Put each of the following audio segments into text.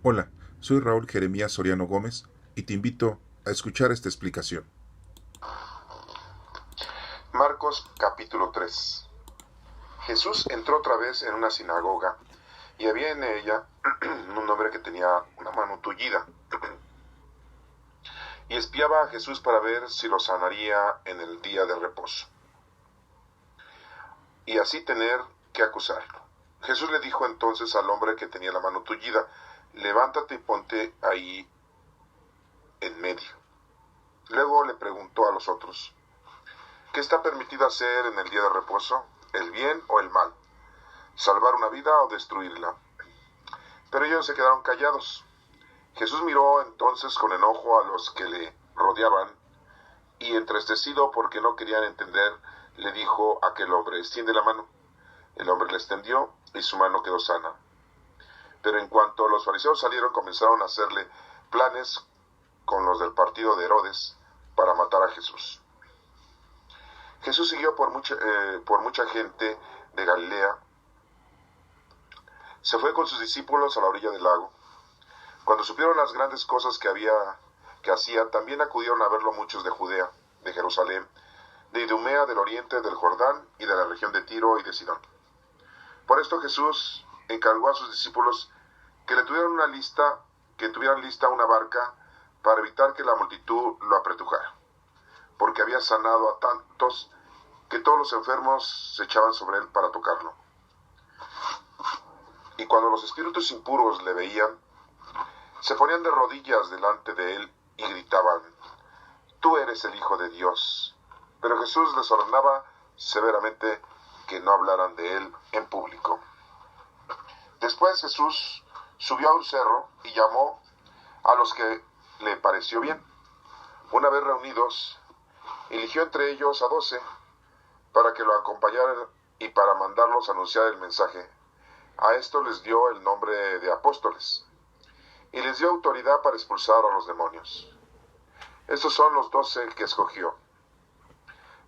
Hola, soy Raúl Jeremías Soriano Gómez y te invito a escuchar esta explicación. Marcos capítulo 3. Jesús entró otra vez en una sinagoga y había en ella un hombre que tenía una mano tullida y espiaba a Jesús para ver si lo sanaría en el día de reposo y así tener que acusarlo. Jesús le dijo entonces al hombre que tenía la mano tullida: levántate y ponte ahí en medio. Luego le preguntó a los otros: ¿qué está permitido hacer en el día de reposo? ¿El bien o el mal? ¿Salvar una vida o destruirla? Pero ellos se quedaron callados. Jesús miró entonces con enojo a los que le rodeaban y, entristecido porque no querían entender, le dijo a aquel hombre: extiende la mano. El hombre le extendió y su mano quedó sana. Pero en cuanto los fariseos salieron, comenzaron a hacerle planes con los del partido de Herodes para matar a Jesús. Jesús siguió por mucha gente de Galilea. Se fue con sus discípulos a la orilla del lago. Cuando supieron las grandes cosas que hacía, también acudieron a verlo muchos de Judea, de Jerusalén, de Idumea, del oriente, del Jordán y de la región de Tiro y de Sidón. Por esto Jesús encargó a sus discípulos que tuvieran lista una barca para evitar que la multitud lo apretujara, porque había sanado a tantos que todos los enfermos se echaban sobre él para tocarlo. Y cuando los espíritus impuros le veían, se ponían de rodillas delante de él y gritaban: tú eres el Hijo de Dios. Pero Jesús les ordenaba severamente que no hablaran de él en público. Después Jesús subió a un cerro y llamó a los que le pareció bien. Una vez reunidos, eligió entre ellos a 12 para que lo acompañaran y para mandarlos a anunciar el mensaje. A esto les dio el nombre de apóstoles y les dio autoridad para expulsar a los demonios. Estos son los 12 que escogió: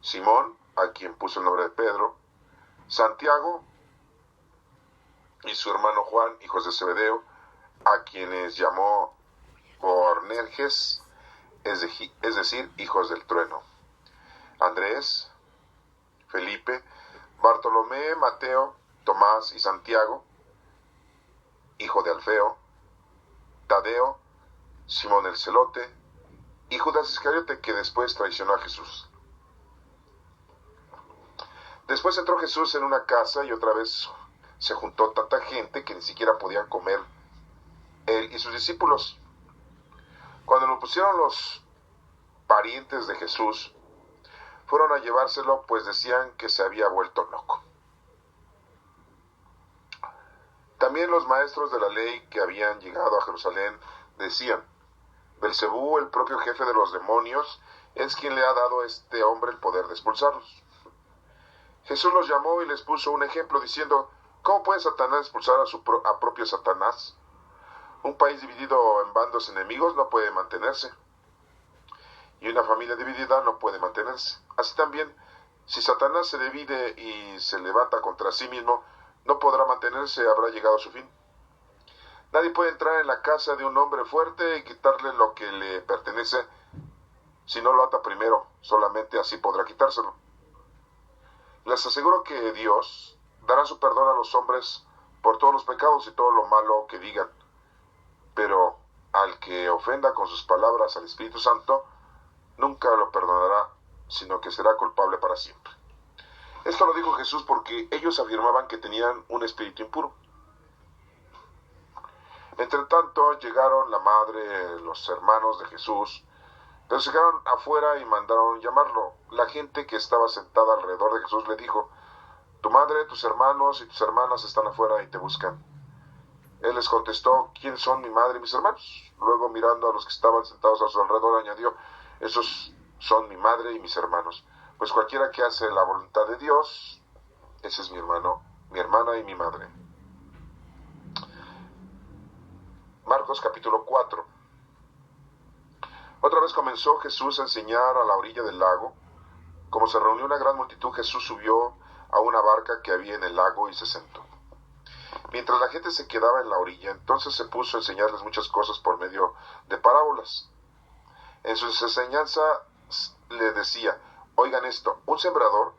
Simón, a quien puso el nombre de Pedro; Santiago y su hermano Juan, hijos de Zebedeo, a quienes llamó Boanerges, es decir, hijos del trueno; Andrés, Felipe, Bartolomé, Mateo, Tomás y Santiago, hijo de Alfeo; Tadeo, Simón el celote y Judas Iscariote, que después traicionó a Jesús. Después entró Jesús en una casa y otra vez se juntó tanta gente que ni siquiera podían comer él y sus discípulos. Cuando lo pusieron los parientes de Jesús, fueron a llevárselo, pues decían que se había vuelto loco. También los maestros de la ley que habían llegado a Jerusalén decían: Belcebú, el propio jefe de los demonios, es quien le ha dado a este hombre el poder de expulsarlos. Jesús los llamó y les puso un ejemplo diciendo: ¿cómo puede Satanás expulsar a propio Satanás? Un país dividido en bandos enemigos no puede mantenerse, y una familia dividida no puede mantenerse. Así también, si Satanás se divide y se levanta contra sí mismo, no podrá mantenerse, habrá llegado a su fin. Nadie puede entrar en la casa de un hombre fuerte y quitarle lo que le pertenece si no lo ata primero. Solamente así podrá quitárselo. Les aseguro que Dios dará su perdón a los hombres por todos los pecados y todo lo malo que digan, pero al que ofenda con sus palabras al Espíritu Santo, nunca lo perdonará, sino que será culpable para siempre. Esto lo dijo Jesús porque ellos afirmaban que tenían un espíritu impuro. Entre tanto llegaron la madre, los hermanos de Jesús, pero se quedaron afuera y mandaron llamarlo. La gente que estaba sentada alrededor de Jesús le dijo: tu madre, tus hermanos y tus hermanas están afuera y te buscan. Él les contestó: ¿quiénes son mi madre y mis hermanos? Luego, mirando a los que estaban sentados a su alrededor, añadió: esos son mi madre y mis hermanos. Pues cualquiera que hace la voluntad de Dios, ese es mi hermano, mi hermana y mi madre. Marcos capítulo 4. Otra vez comenzó Jesús a enseñar a la orilla del lago. Como se reunió una gran multitud, Jesús subió a una barca que había en el lago y se sentó. Mientras la gente se quedaba en la orilla, entonces se puso a enseñarles muchas cosas por medio de parábolas. En sus enseñanzas le decía: oigan esto, un sembrador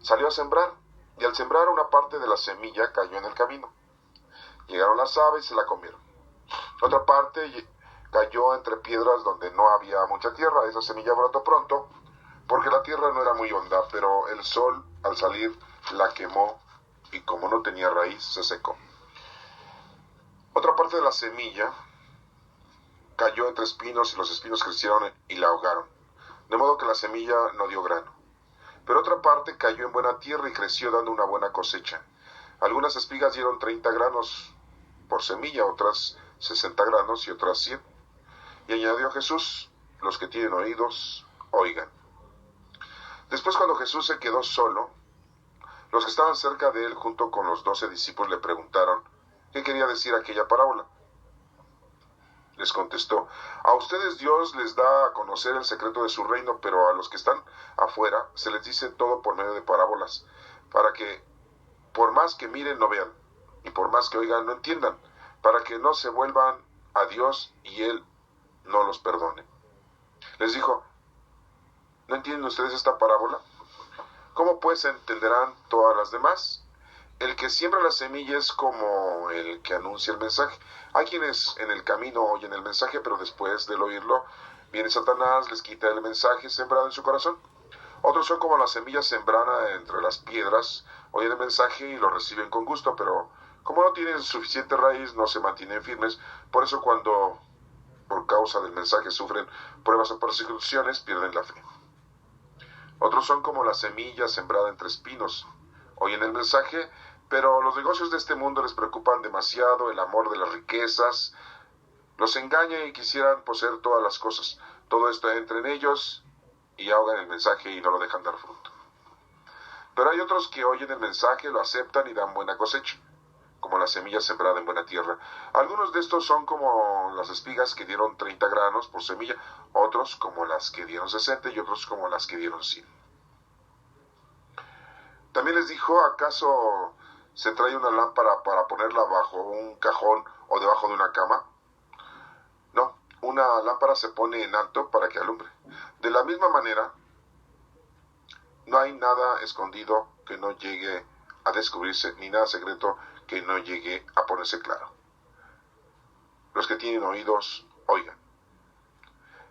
salió a sembrar, y al sembrar una parte de la semilla cayó en el camino. Llegaron las aves y se la comieron. Otra parte cayó entre piedras donde no había mucha tierra. Esa semilla brotó pronto, porque la tierra no era muy honda, pero el sol al salir la quemó, y como no tenía raíz, se secó. Otra parte de la semilla cayó entre espinos, y los espinos crecieron y la ahogaron, de modo que la semilla no dio grano. Pero otra parte cayó en buena tierra y creció, dando una buena cosecha. Algunas espigas dieron 30 granos por semilla, otras 60 granos y otras 100. Y añadió Jesús: los que tienen oídos, oigan. Después, cuando Jesús se quedó solo, los que estaban cerca de él, junto con los 12 discípulos, le preguntaron qué quería decir aquella parábola. Les contestó: a ustedes Dios les da a conocer el secreto de su reino, pero a los que están afuera se les dice todo por medio de parábolas, para que por más que miren no vean, y por más que oigan no entiendan, para que no se vuelvan a Dios y Él no los perdone. Les dijo: ¿no entienden ustedes esta parábola? ¿Cómo pues entenderán todas las demás? El que siembra la semilla es como el que anuncia el mensaje. Hay quienes en el camino oyen el mensaje, pero después del oírlo viene Satanás, les quita el mensaje sembrado en su corazón. Otros son como la semilla sembrada entre las piedras, oyen el mensaje y lo reciben con gusto, pero como no tienen suficiente raíz, no se mantienen firmes. Por eso, cuando por causa del mensaje sufren pruebas o persecuciones, pierden la fe. Otros son como la semilla sembrada entre espinos. Oyen el mensaje, pero los negocios de este mundo les preocupan demasiado, el amor de las riquezas los engaña y quisieran poseer todas las cosas. Todo esto entra en ellos y ahogan el mensaje y no lo dejan dar fruto. Pero hay otros que oyen el mensaje, lo aceptan y dan buena cosecha, como la semilla sembrada en buena tierra. Algunos de estos son como las espigas que dieron 30 granos por semilla, otros como las que dieron 60 y otros como las que dieron 100. También les dijo: ¿acaso se trae una lámpara para ponerla bajo un cajón o debajo de una cama? No, una lámpara se pone en alto para que alumbre. De la misma manera, no hay nada escondido que no llegue a descubrirse, ni nada secreto que no llegue a ponerse claro. Los que tienen oídos, oigan.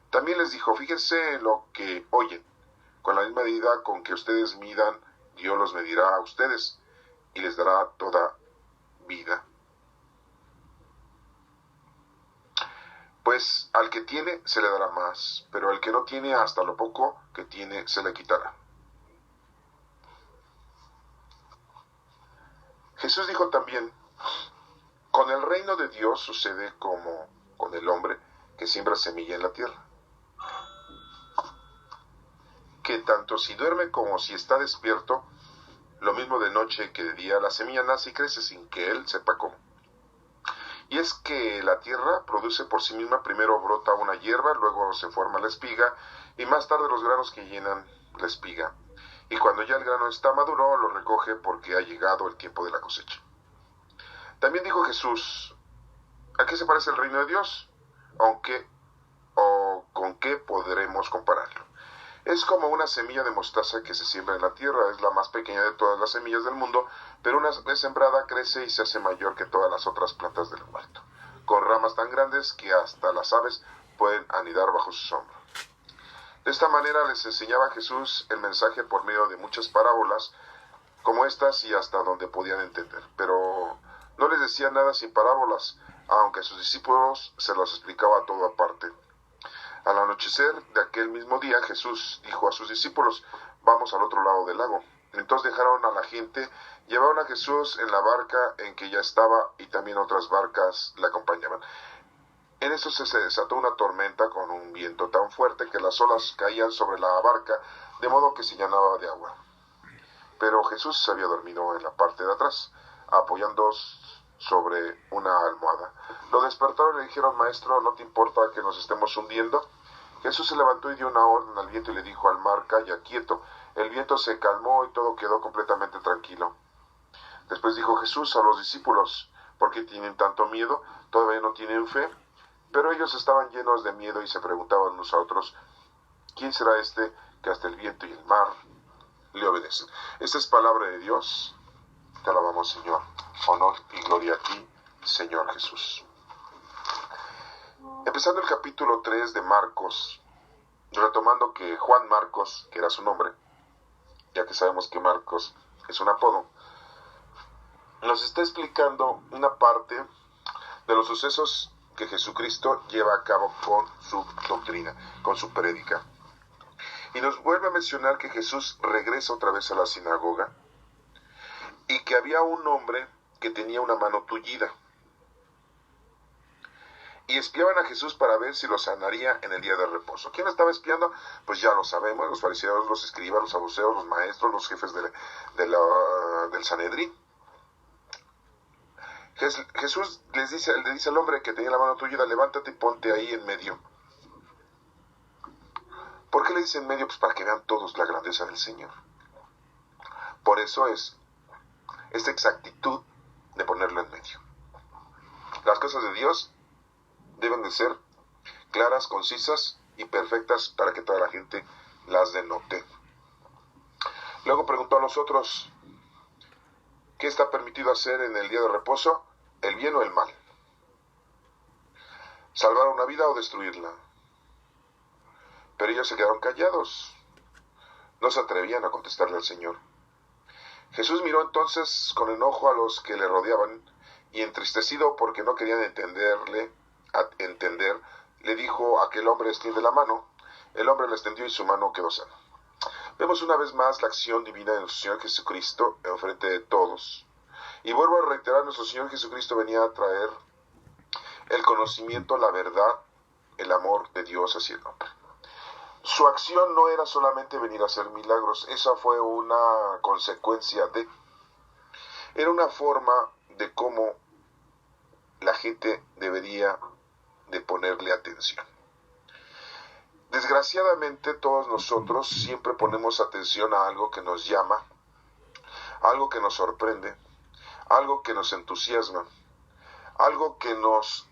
También les dijo: fíjense en lo que oyen. Con la misma medida con que ustedes midan, Dios los medirá a ustedes y les dará toda vida. Pues al que tiene se le dará más, pero al que no tiene, hasta lo poco que tiene se le quitará. Jesús dijo también: con el reino de Dios sucede como con el hombre que siembra semilla en la tierra, que tanto si duerme como si está despierto, lo mismo de noche que de día, la semilla nace y crece sin que él sepa cómo. Y es que la tierra produce por sí misma: primero brota una hierba, luego se forma la espiga, y más tarde los granos que llenan la espiga. Y cuando ya el grano está maduro, lo recoge porque ha llegado el tiempo de la cosecha. También dijo Jesús: ¿a qué se parece el reino de Dios? ¿O con qué podremos compararlo? Es como una semilla de mostaza que se siembra en la tierra. Es la más pequeña de todas las semillas del mundo, pero una vez sembrada crece y se hace mayor que todas las otras plantas del huerto, con ramas tan grandes que hasta las aves pueden anidar bajo su sombra. De esta manera les enseñaba Jesús el mensaje por medio de muchas parábolas como estas, y hasta donde podían entender. Pero no les decía nada sin parábolas, aunque a sus discípulos se los explicaba todo aparte. Al anochecer de aquel mismo día, Jesús dijo a sus discípulos: vamos al otro lado del lago. Entonces dejaron a la gente, llevaron a Jesús en la barca en que ya estaba, y también otras barcas le acompañaban. En eso se desató una tormenta con un viento tan fuerte que las olas caían sobre la barca, de modo que se llenaba de agua. Pero Jesús se había dormido en la parte de atrás, apoyándose sobre una almohada. Lo despertaron y le dijeron: Maestro, ¿no te importa que nos estemos hundiendo? Jesús se levantó y dio una orden al viento y le dijo al mar: calla, quieto. El viento se calmó y todo quedó completamente tranquilo. Después dijo Jesús a los discípulos: ¿por qué tienen tanto miedo? ¿Todavía no tienen fe? Pero ellos estaban llenos de miedo y se preguntaban unos a otros: ¿quién será este que hasta el viento y el mar le obedecen? Esta es palabra de Dios. Te alabamos, Señor. Honor y gloria a ti, Señor Jesús. Empezando el capítulo 3 de Marcos, retomando que Juan Marcos, que era su nombre, ya que sabemos que Marcos es un apodo, nos está explicando una parte de los sucesos que Jesucristo lleva a cabo con su doctrina, con su prédica. Y nos vuelve a mencionar que Jesús regresa otra vez a la sinagoga y que había un hombre que tenía una mano tullida. Y espiaban a Jesús para ver si lo sanaría en el día de reposo. ¿Quién estaba espiando? Pues ya lo sabemos: los fariseos, los escribas, los saduceos, los maestros, los jefes del Sanedrín. Jesús le dice al hombre que tenía la mano tullida: levántate y ponte ahí en medio. ¿Por qué le dice en medio? Pues para que vean todos la grandeza del Señor. Por eso es esta exactitud de ponerlo en medio. Las cosas de Dios deben de ser claras, concisas y perfectas para que toda la gente las denote. Luego preguntó a los otros: ¿qué está permitido hacer en el día de reposo? ¿El bien o el mal? ¿Salvar una vida o destruirla? Pero ellos se quedaron callados. No se atrevían a contestarle al Señor. Jesús miró entonces con enojo a los que le rodeaban y, entristecido porque no querían entender, le dijo a aquel hombre: extiende la mano. El hombre la extendió y su mano quedó sana. Vemos una vez más la acción divina de nuestro Señor Jesucristo en frente de todos. Y vuelvo a reiterar: nuestro Señor Jesucristo venía a traer el conocimiento, la verdad, el amor de Dios hacia el hombre. Su acción no era solamente venir a hacer milagros, esa fue una consecuencia de... Era una forma de cómo la gente debería de ponerle atención. Desgraciadamente todos nosotros siempre ponemos atención a algo que nos llama, algo que nos sorprende, algo que nos entusiasma, algo que nos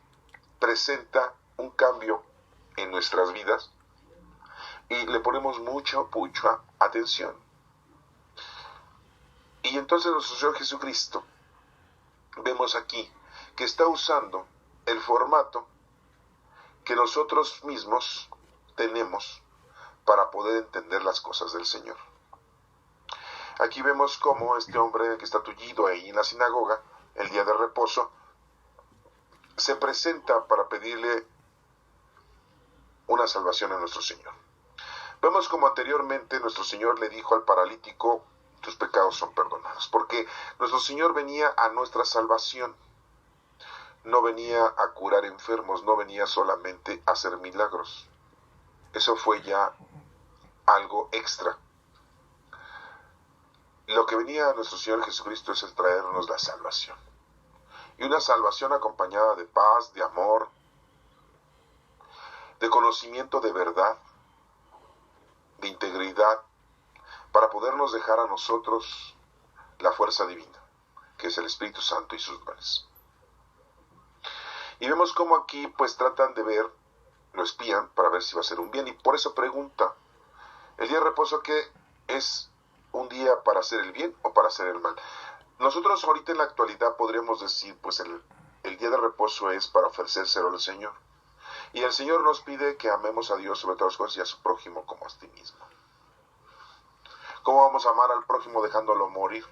presenta un cambio en nuestras vidas, y le ponemos mucha atención. Y entonces nuestro Señor Jesucristo, vemos aquí que está usando el formato que nosotros mismos tenemos para poder entender las cosas del Señor. Aquí vemos cómo este hombre que está tullido ahí en la sinagoga, el día de reposo, se presenta para pedirle una salvación a nuestro Señor. Vemos como anteriormente nuestro Señor le dijo al paralítico: tus pecados son perdonados, porque nuestro Señor venía a nuestra salvación. No venía a curar enfermos, no venía solamente a hacer milagros. Eso fue ya algo extra. Lo que venía a nuestro Señor Jesucristo es el traernos la salvación. Y una salvación acompañada de paz, de amor, de conocimiento de verdad, de integridad, para podernos dejar a nosotros la fuerza divina, que es el Espíritu Santo y sus dones. Y vemos cómo aquí pues tratan de ver, lo espían para ver si va a ser un bien, y por eso pregunta: ¿el día de reposo qué es? ¿Un día para hacer el bien o para hacer el mal? Nosotros ahorita en la actualidad podríamos decir, pues el día de reposo es para ofrecérselo al Señor. Y el Señor nos pide que amemos a Dios sobre todas las cosas y a su prójimo como a ti mismo. ¿Cómo vamos a amar al prójimo dejándolo morir?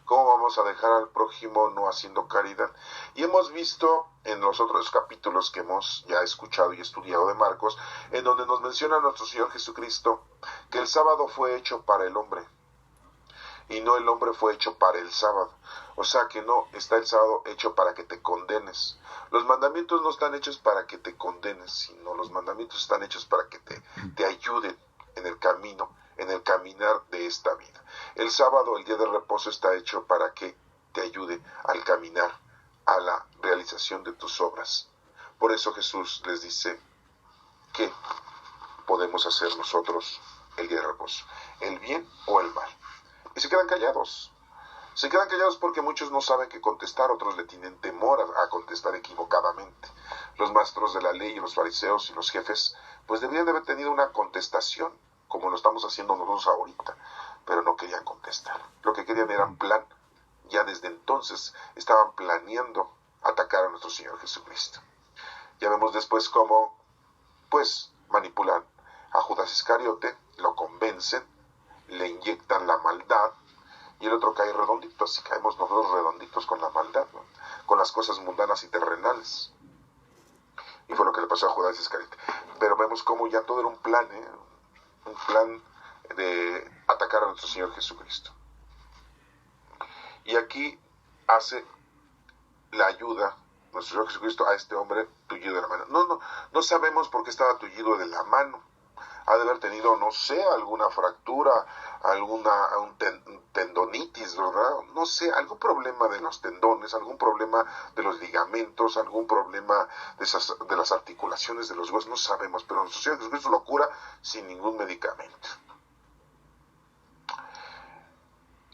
¿Cómo vamos a dejar al prójimo no haciendo caridad? Y hemos visto en los otros capítulos que hemos ya escuchado y estudiado de Marcos, en donde nos menciona nuestro Señor Jesucristo que el sábado fue hecho para el hombre y no el hombre fue hecho para el sábado. O sea que no está el sábado hecho para que te condenes. Los mandamientos no están hechos para que te condenes, sino los mandamientos están hechos para que te ayuden en el camino, en el caminar de esta vida. El sábado, el día de reposo, está hecho para que te ayude al caminar, a la realización de tus obras. Por eso Jesús les dice: ¿qué podemos hacer nosotros el día de reposo? ¿El bien o el mal? Y se quedan callados. Se quedan callados porque muchos no saben qué contestar, otros le tienen temor a contestar equivocadamente. Los maestros de la ley y los fariseos y los jefes, pues deberían de haber tenido una contestación, como lo estamos haciendo nosotros ahorita, pero no querían contestar. Lo que querían era un plan. Ya desde entonces estaban planeando atacar a nuestro Señor Jesucristo. Ya vemos después cómo, pues, manipulan a Judas Iscariote, lo convencen, le inyectan la maldad, y el otro cae redondito, así caemos nosotros redonditos con la maldad, ¿no? Con las cosas mundanas y terrenales. Y fue lo que le pasó a Judas Iscariote. Pero vemos cómo ya todo era un plan, un plan de atacar a nuestro Señor Jesucristo. Y aquí hace la ayuda nuestro Señor Jesucristo a este hombre tullido de la mano. No sabemos por qué estaba tullido de la mano. Ha de haber tenido, no sé, alguna fractura, un tendonitis, ¿verdad? No sé, algún problema de los tendones, algún problema de los ligamentos, algún problema de las articulaciones de los huesos, no sabemos, pero nuestro Señor Jesucristo lo cura sin ningún medicamento.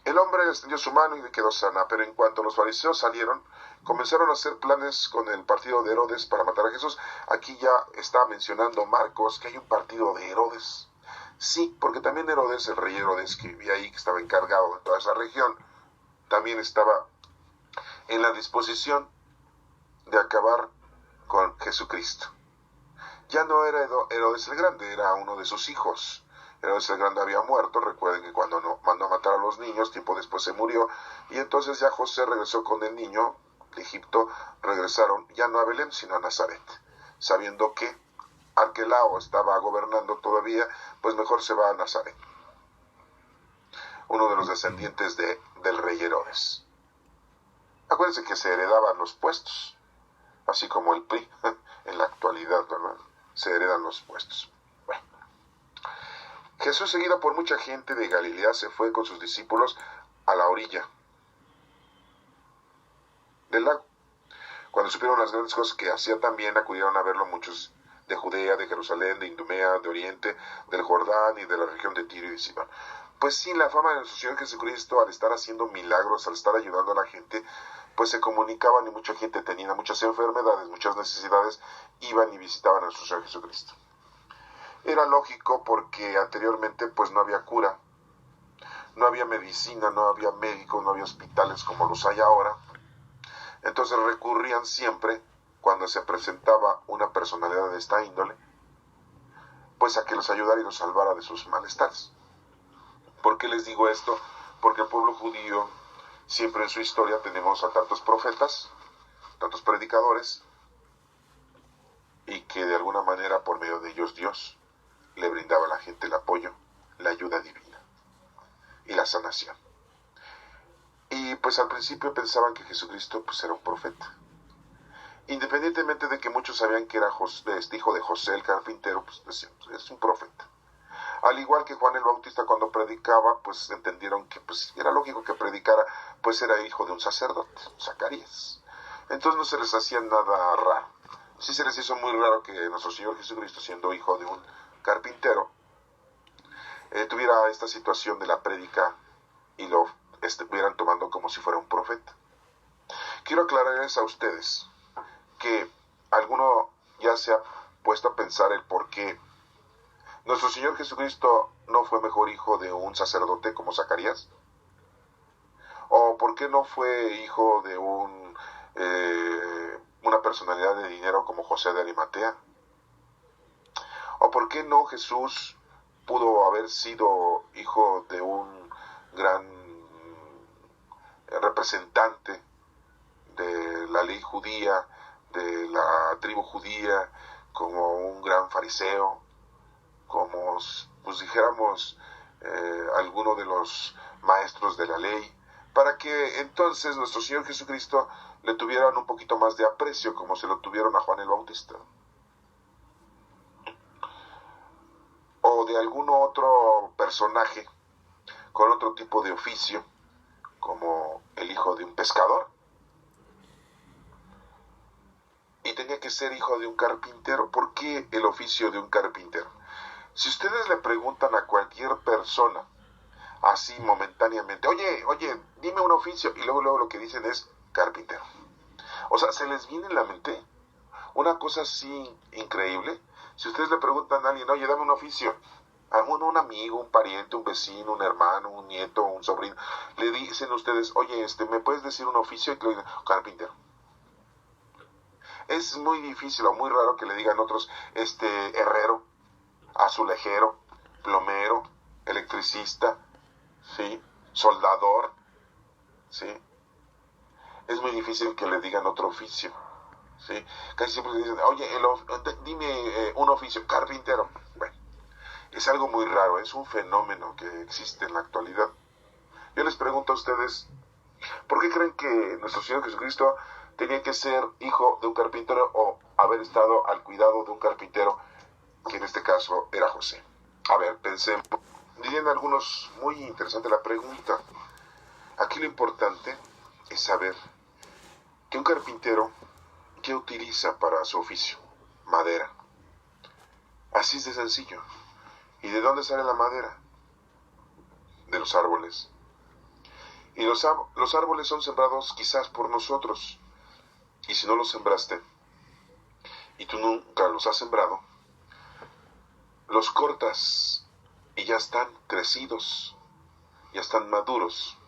El hombre extendió su mano y quedó sana, pero en cuanto los fariseos salieron, comenzaron a hacer planes con el partido de Herodes para matar a Jesús. Aquí ya está mencionando Marcos que hay un partido de Herodes. Sí, porque también Herodes, el rey Herodes que vivía ahí, que estaba encargado de toda esa región, también estaba en la disposición de acabar con Jesucristo. Ya no era Herodes el Grande, era uno de sus hijos. Herodes el Grande había muerto, recuerden que cuando mandó a matar a los niños, tiempo después se murió, y entonces ya José regresó con el niño de Egipto, regresaron ya no a Belén, sino a Nazaret, sabiendo que Arquelao estaba gobernando todavía, pues mejor se va a Nazaret, uno de los descendientes del rey Herodes. Acuérdense que se heredaban los puestos, así como el PRI en la actualidad, ¿verdad? Se heredan los puestos. Bueno. Jesús, seguido por mucha gente de Galilea, se fue con sus discípulos a la orilla del lago. Cuando supieron las grandes cosas que hacía también, acudieron a verlo muchos de Judea, de Jerusalén, de Idumea, de Oriente, del Jordán y de la región de Tiro y de Sidón. Pues sí, la fama de nuestro Señor Jesucristo, al estar haciendo milagros, al estar ayudando a la gente, pues se comunicaban y mucha gente tenía muchas enfermedades, muchas necesidades, iban y visitaban a nuestro Señor Jesucristo. Era lógico porque anteriormente pues no había cura, no había medicina, no había médicos, no había hospitales como los hay ahora. Entonces recurrían siempre, cuando se presentaba una personalidad de esta índole, pues a que los ayudara y los salvara de sus malestares. ¿Por qué les digo esto? Porque el pueblo judío, siempre en su historia tenemos a tantos profetas, tantos predicadores, y que de alguna manera por medio de ellos Dios le brindaba a la gente el apoyo, la ayuda divina y la sanación. Y pues al principio pensaban que Jesucristo pues era un profeta. Independientemente de que muchos sabían que era hijo de José el carpintero, pues decían, es un profeta. Al igual que Juan el Bautista cuando predicaba, pues entendieron que pues era lógico que predicara, pues era hijo de un sacerdote, Zacarías. Entonces no se les hacía nada raro. Sí se les hizo muy raro que nuestro Señor Jesucristo, siendo hijo de un carpintero, tuviera esta situación de la prédica y lo estuvieran tomando como si fuera un profeta. Quiero aclararles a ustedes que alguno ya se ha puesto a pensar el por qué nuestro Señor Jesucristo no fue mejor hijo de un sacerdote como Zacarías, o por qué no fue hijo de una personalidad de dinero como José de Arimatea, o por qué no Jesús pudo haber sido hijo de un gran representante de la ley judía, de la tribu judía, como un gran fariseo, como pues dijéramos alguno de los maestros de la ley, para que entonces nuestro Señor Jesucristo le tuvieran un poquito más de aprecio, como se lo tuvieron a Juan el Bautista, o de algún otro personaje con otro tipo de oficio, como el hijo de un pescador, y tenía que ser hijo de un carpintero. ¿Por qué el oficio de un carpintero? Si ustedes le preguntan a cualquier persona así momentáneamente. Oye, dime un oficio. Y luego lo que dicen es carpintero. O sea, se les viene en la mente una cosa así increíble. Si ustedes le preguntan a alguien, oye, dame un oficio, a un amigo, un pariente, un vecino, un hermano, un nieto, un sobrino, le dicen ustedes, oye, ¿me puedes decir un oficio? Y le dicen, carpintero. Es muy difícil o muy raro que le digan otros, herrero, azulejero, plomero, electricista, ¿sí? Soldador, ¿sí? Es muy difícil que le digan otro oficio, ¿sí? Casi siempre le dicen, oye, dime un oficio, carpintero. Bueno, es algo muy raro, es un fenómeno que existe en la actualidad. Yo les pregunto a ustedes, ¿por qué creen que nuestro Señor Jesucristo tenía que ser hijo de un carpintero o haber estado al cuidado de un carpintero, que en este caso era José? A ver, pensemos. Dirían algunos, muy interesante la pregunta. Aquí lo importante es saber que un carpintero, ¿qué utiliza para su oficio? Madera. Así es de sencillo. ¿Y de dónde sale la madera? De los árboles. Y los árboles son sembrados quizás por nosotros. Y si no los sembraste, y tú nunca los has sembrado, los cortas y ya están crecidos, ya están maduros,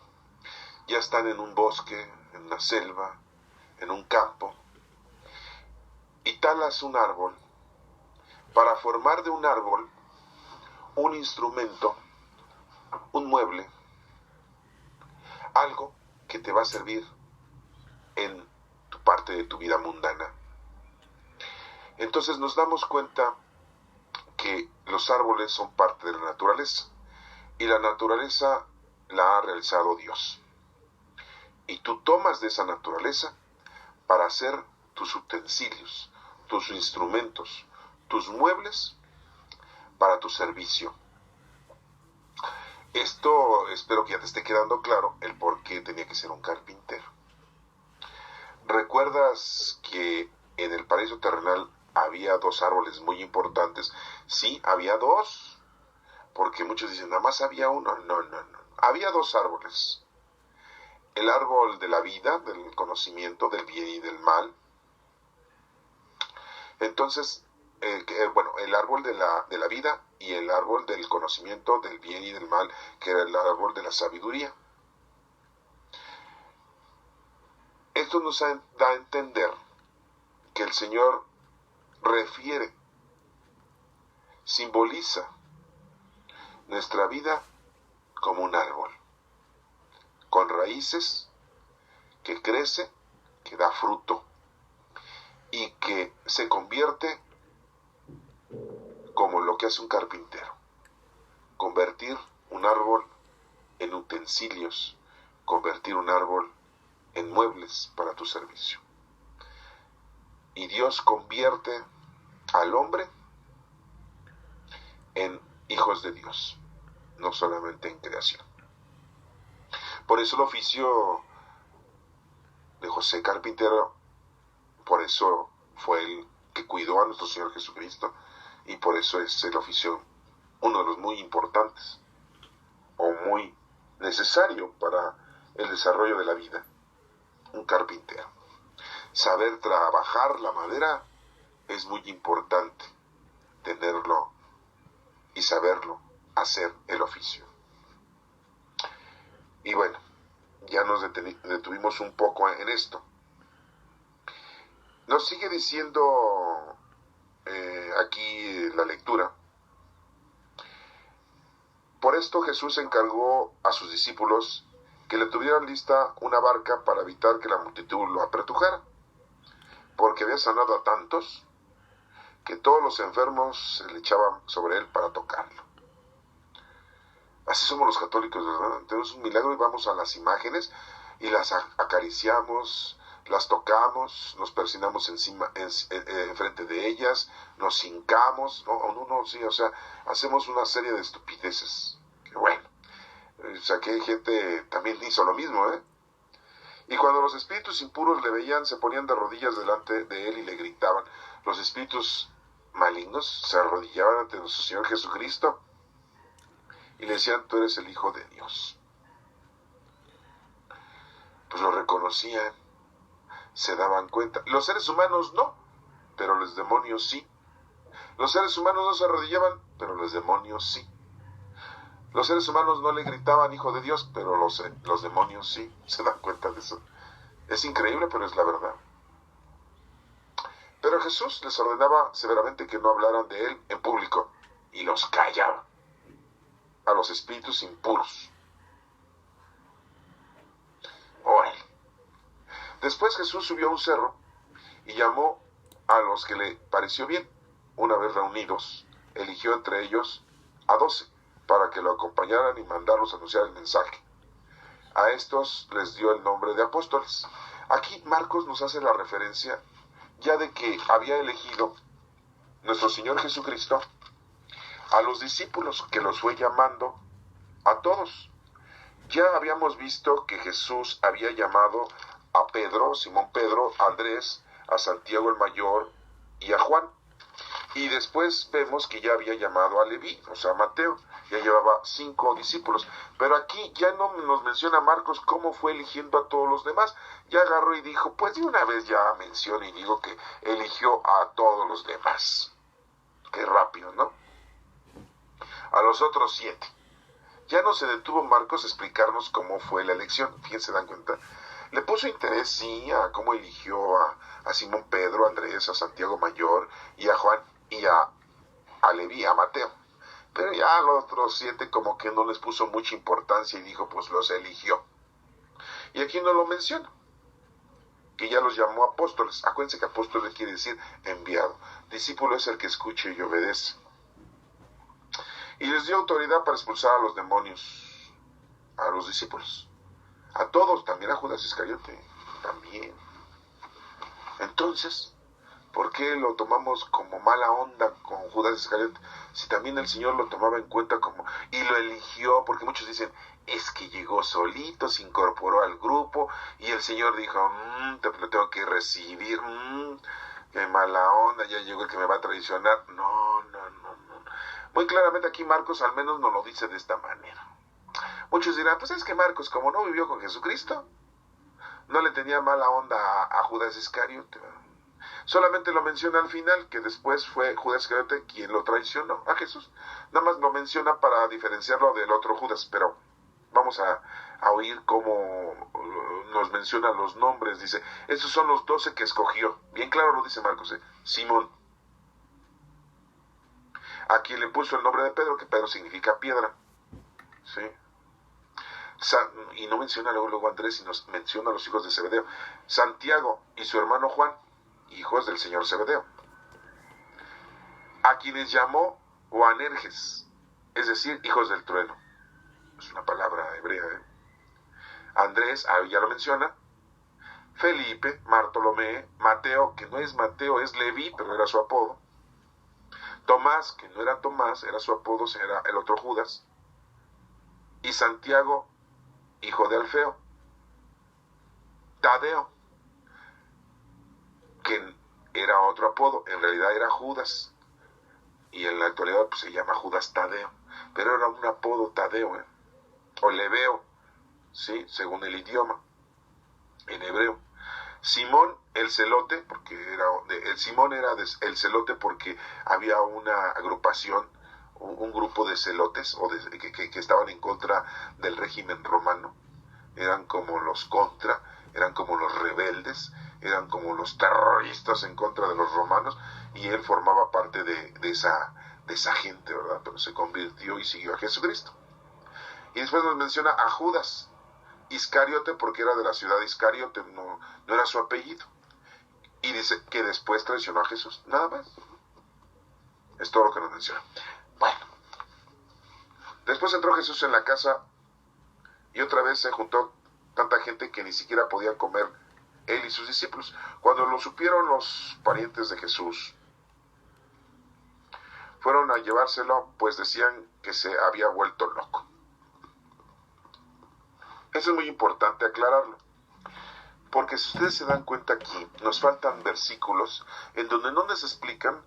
ya están en un bosque, en una selva, en un campo, y talas un árbol para formar de un árbol un instrumento, un mueble, algo que te va a servir en tu parte de tu vida mundana. Entonces nos damos cuenta que los árboles son parte de la naturaleza y la naturaleza la ha realizado Dios. Y tú tomas de esa naturaleza para hacer tus utensilios, tus instrumentos, tus muebles para tu servicio. Esto espero que ya te esté quedando claro el por qué tenía que ser un carpintero. ¿Recuerdas que en el paraíso terrenal había dos árboles muy importantes? Sí, había dos, porque muchos dicen, nada más había uno. No. Había dos árboles. El árbol de la vida, del conocimiento del bien y del mal. Entonces, el árbol de la vida y el árbol del conocimiento del bien y del mal, que era el árbol de la sabiduría. Esto nos da a entender que el Señor refiere, simboliza nuestra vida como un árbol, con raíces, que crece, que da fruto y que se convierte como lo que hace un carpintero, convertir un árbol en utensilios, convertir un árbol en muebles para tu servicio. Y Dios convierte al hombre en hijos de Dios, no solamente en creación. Por eso el oficio de José Carpintero, por eso fue el que cuidó a nuestro Señor Jesucristo, y por eso es el oficio, uno de los muy importantes o muy necesario para el desarrollo de la vida, un carpintero. Saber trabajar la madera es muy importante, tenerlo y saberlo hacer el oficio. Y bueno, ya nos detuvimos un poco en esto. Nos sigue diciendo aquí la lectura. Por esto Jesús encargó a sus discípulos que le tuvieran lista una barca para evitar que la multitud lo apretujara, porque había sanado a tantos que todos los enfermos se le echaban sobre él para tocarlo. Así somos los católicos, ¿verdad? Tenemos un milagro y vamos a las imágenes y las acariciamos, las tocamos, nos persinamos enfrente de ellas, nos hincamos, sí, o sea, hacemos una serie de estupideces. Que bueno, o sea, que hay gente también hizo lo mismo, ¿eh? Y cuando los espíritus impuros le veían, se ponían de rodillas delante de él y le gritaban. Los espíritus malignos se arrodillaban ante nuestro Señor Jesucristo y le decían, tú eres el Hijo de Dios. Pues lo reconocían, se daban cuenta. Los seres humanos no, pero los demonios sí. Los seres humanos no se arrodillaban, pero los demonios sí. Los seres humanos no le gritaban Hijo de Dios, pero los demonios sí. Se dan cuenta de eso. Es increíble, pero es la verdad. Pero Jesús les ordenaba severamente que no hablaran de él en público, y los callaba a los espíritus impuros. Órale. Después Jesús subió a un cerro y llamó a los que le pareció bien. Una vez reunidos, eligió entre ellos a 12 para que lo acompañaran y mandarlos a anunciar el mensaje. A estos les dio el nombre de apóstoles. Aquí Marcos nos hace la referencia ya de que había elegido nuestro Señor Jesucristo a los discípulos, que los fue llamando a todos. Ya habíamos visto que Jesús había llamado a Pedro, Simón Pedro, a Andrés, a Santiago el Mayor y a Juan. Y después vemos que ya había llamado a Leví, o sea, a Mateo. Ya llevaba 5 discípulos. Pero aquí ya no nos menciona Marcos cómo fue eligiendo a todos los demás. Ya agarró y dijo, pues de una vez ya menciono y digo que eligió a todos los demás. Qué rápido, ¿no? A los otros 7. Ya no se detuvo Marcos a explicarnos cómo fue la elección. Fíjense, dan cuenta. Le puso interés, sí, a cómo eligió a Simón Pedro, a Andrés, a Santiago Mayor y a Juan y a Leví, a Mateo. Pero ya a los otros 7 como que no les puso mucha importancia y dijo, pues los eligió. Y aquí no lo menciona, que ya los llamó apóstoles. Acuérdense que apóstol quiere decir enviado. Discípulo es el que escucha y obedece. Y les dio autoridad para expulsar a los demonios, a los discípulos. A todos, también a Judas Iscariote, también. Entonces, ¿por qué lo tomamos como mala onda con Judas Iscariote? Si también el Señor lo tomaba en cuenta como... Y lo eligió, porque muchos dicen, es que llegó solito, se incorporó al grupo, y el Señor dijo, lo tengo que recibir, qué mala onda, ya llegó el que me va a traicionar. No. Muy claramente aquí Marcos al menos nos lo dice de esta manera. Muchos dirán, pues es que Marcos, como no vivió con Jesucristo, no le tenía mala onda a Judas Iscariote. Solamente lo menciona al final, que después fue Judas Iscariote quien lo traicionó a Jesús. Nada más lo menciona para diferenciarlo del otro Judas, pero vamos a oír cómo nos menciona los nombres. Dice, esos son los 12 que escogió. Bien claro lo dice Marcos, Simón, a quien le puso el nombre de Pedro, que Pedro significa piedra. ¿Sí? Y no menciona luego Andrés, sino menciona a los hijos de Zebedeo. Santiago y su hermano Juan, hijos del señor Zebedeo. A quienes llamó Boanerges, es decir, hijos del trueno. Es una palabra hebrea, Andrés, ya lo menciona. Felipe, Bartolomé, Mateo, que no es Mateo, es Leví, pero era su apodo. Tomás, que no era Tomás, era su apodo, era el otro Judas. Y Santiago, hijo de Alfeo. Tadeo, que era otro apodo, en realidad era Judas. Y en la actualidad pues, se llama Judas Tadeo. Pero era un apodo Tadeo, o Leveo, ¿sí? Según el idioma, en hebreo. Simón el celote, porque Simón era el celote porque había una agrupación, un grupo de celotes que estaban en contra del régimen romano. Eran como los contra, eran como los rebeldes, eran como los terroristas en contra de los romanos, y él formaba parte de esa gente, ¿verdad? Pero se convirtió y siguió a Jesucristo. Y después nos menciona a Judas Iscariote, porque era de la ciudad de Iscariote, no era su apellido. Y dice que después traicionó a Jesús, nada más. Es todo lo que nos menciona. Bueno, después entró Jesús en la casa y otra vez se juntó tanta gente que ni siquiera podía comer él y sus discípulos. Cuando lo supieron los parientes de Jesús, fueron a llevárselo, pues decían que se había vuelto loco. Eso es muy importante aclararlo, porque si ustedes se dan cuenta aquí, nos faltan versículos en donde no nos explican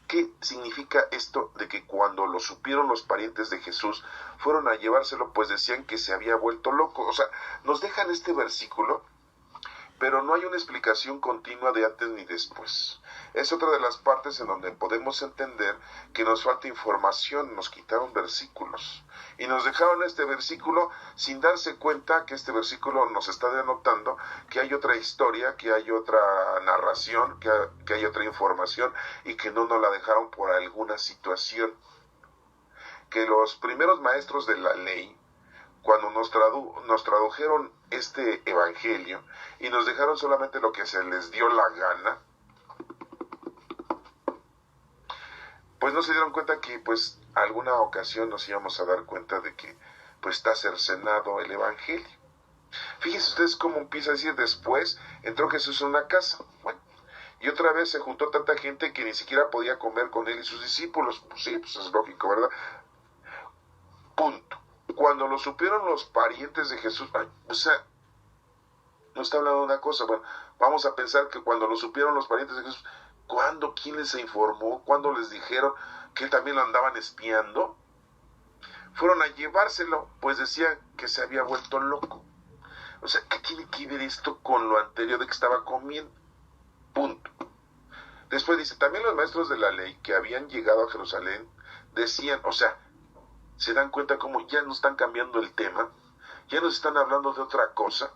¿Qué significa esto de que cuando lo supieron los parientes de Jesús, fueron a llevárselo, pues decían que se había vuelto loco? O sea, nos dejan este versículo, pero no hay una explicación continua de antes ni después. Es otra de las partes en donde podemos entender que nos falta información. Nos quitaron versículos y nos dejaron este versículo sin darse cuenta que este versículo nos está denotando que hay otra historia, que hay otra narración, que hay otra información, y que no nos la dejaron por alguna situación. Que los primeros maestros de la ley, cuando nos tradujeron este evangelio y nos dejaron solamente lo que se les dio la gana, pues no se dieron cuenta que pues alguna ocasión nos íbamos a dar cuenta de que pues está cercenado el evangelio. Fíjense ustedes cómo empieza a decir: después entró Jesús en una casa. Bueno, y otra vez se juntó tanta gente que ni siquiera podía comer con él y sus discípulos. Pues sí, pues es lógico, ¿verdad? Punto. Cuando lo supieron los parientes de Jesús, o sea, no está hablando de una cosa. Bueno, vamos a pensar que cuando lo supieron los parientes de Jesús, ¿cuándo? ¿Quién les informó? ¿Cuándo les dijeron que también lo andaban espiando? Fueron a llevárselo, pues decían que se había vuelto loco. O sea, ¿qué tiene que ver esto con lo anterior de que estaba comiendo? Punto. Después dice, también los maestros de la ley que habían llegado a Jerusalén decían, o sea, se dan cuenta cómo ya no están cambiando el tema, ya nos están hablando de otra cosa,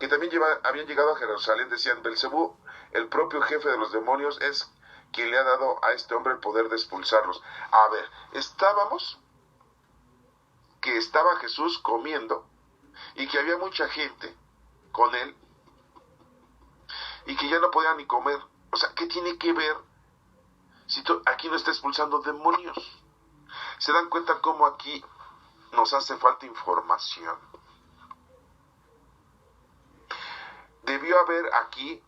que también habían llegado a Jerusalén, decían, Belcebú, el propio jefe de los demonios, es quien le ha dado a este hombre el poder de expulsarlos. A ver, estaba Jesús comiendo y que había mucha gente con él y que ya no podían ni comer. O sea, ¿qué tiene que ver si aquí no está expulsando demonios? ¿Se dan cuenta cómo aquí nos hace falta información? Debió haber aquí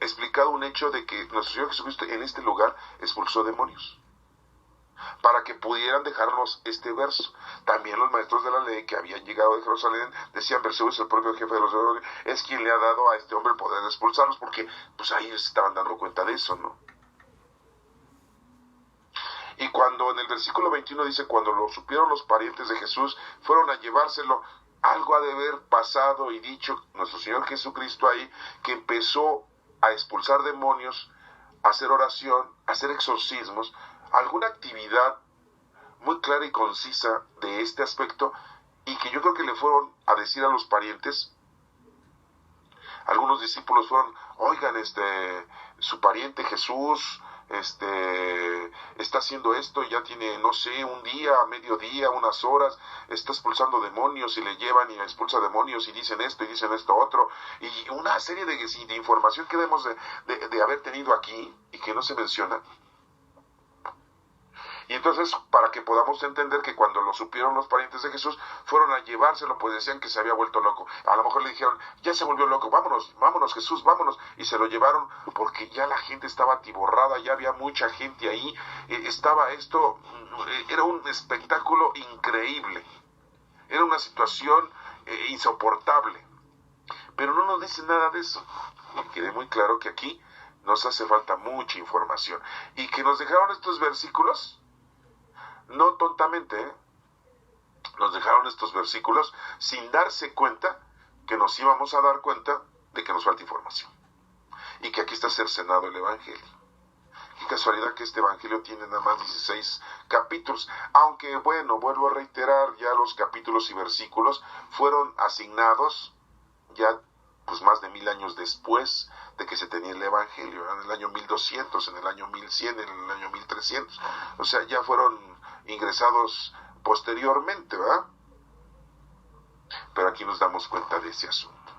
explicado un hecho de que nuestro Señor Jesucristo en este lugar expulsó demonios, para que pudieran dejarnos este verso. También los maestros de la ley que habían llegado de Jerusalén decían, Belcebú es el propio jefe de los demonios, es quien le ha dado a este hombre el poder de expulsarlos, porque pues ahí se estaban dando cuenta de eso, ¿no? Y cuando en el versículo 21 dice, cuando lo supieron los parientes de Jesús, fueron a llevárselo, algo ha de haber pasado y dicho nuestro Señor Jesucristo ahí, que empezó a expulsar demonios, a hacer oración, a hacer exorcismos, alguna actividad muy clara y concisa de este aspecto, y que yo creo que le fueron a decir a los parientes. Algunos discípulos fueron, oigan, su pariente Jesús está haciendo esto, ya tiene, no sé, un día, mediodía, unas horas, está expulsando demonios, y le llevan y expulsa demonios y dicen esto otro, y una serie de información que debemos de haber tenido aquí y que no se menciona. Y entonces, para que podamos entender que cuando lo supieron los parientes de Jesús, fueron a llevárselo, pues decían que se había vuelto loco. A lo mejor le dijeron, ya se volvió loco, vámonos Jesús, vámonos. Y se lo llevaron porque ya la gente estaba atiborrada, ya había mucha gente ahí. Era un espectáculo increíble. Era una situación insoportable. Pero no nos dice nada de eso. Y quede muy claro que aquí nos hace falta mucha información. Y que nos dejaron estos versículos, no tontamente, nos dejaron estos versículos sin darse cuenta que nos íbamos a dar cuenta de que nos falta información. Y que aquí está cercenado el evangelio. Qué casualidad que este evangelio tiene nada más 16 capítulos. Aunque, bueno, vuelvo a reiterar, ya los capítulos y versículos fueron asignados ya pues más de 1000 años después de que se tenía el evangelio, en el año 1200, en el año 1100, en el año 1300. O sea, ya fueron ingresados posteriormente, ¿verdad? Pero aquí nos damos cuenta de ese asunto.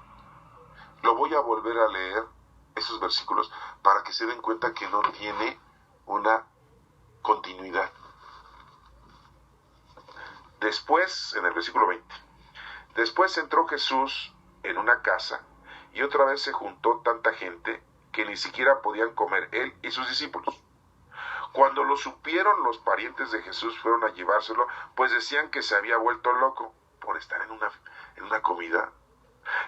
Lo voy a volver a leer, esos versículos, para que se den cuenta que no tiene una continuidad. Después, en el versículo 20, después entró Jesús en una casa, y otra vez se juntó tanta gente que ni siquiera podían comer él y sus discípulos. Cuando lo supieron los parientes de Jesús, fueron a llevárselo, pues decían que se había vuelto loco por estar en una comida.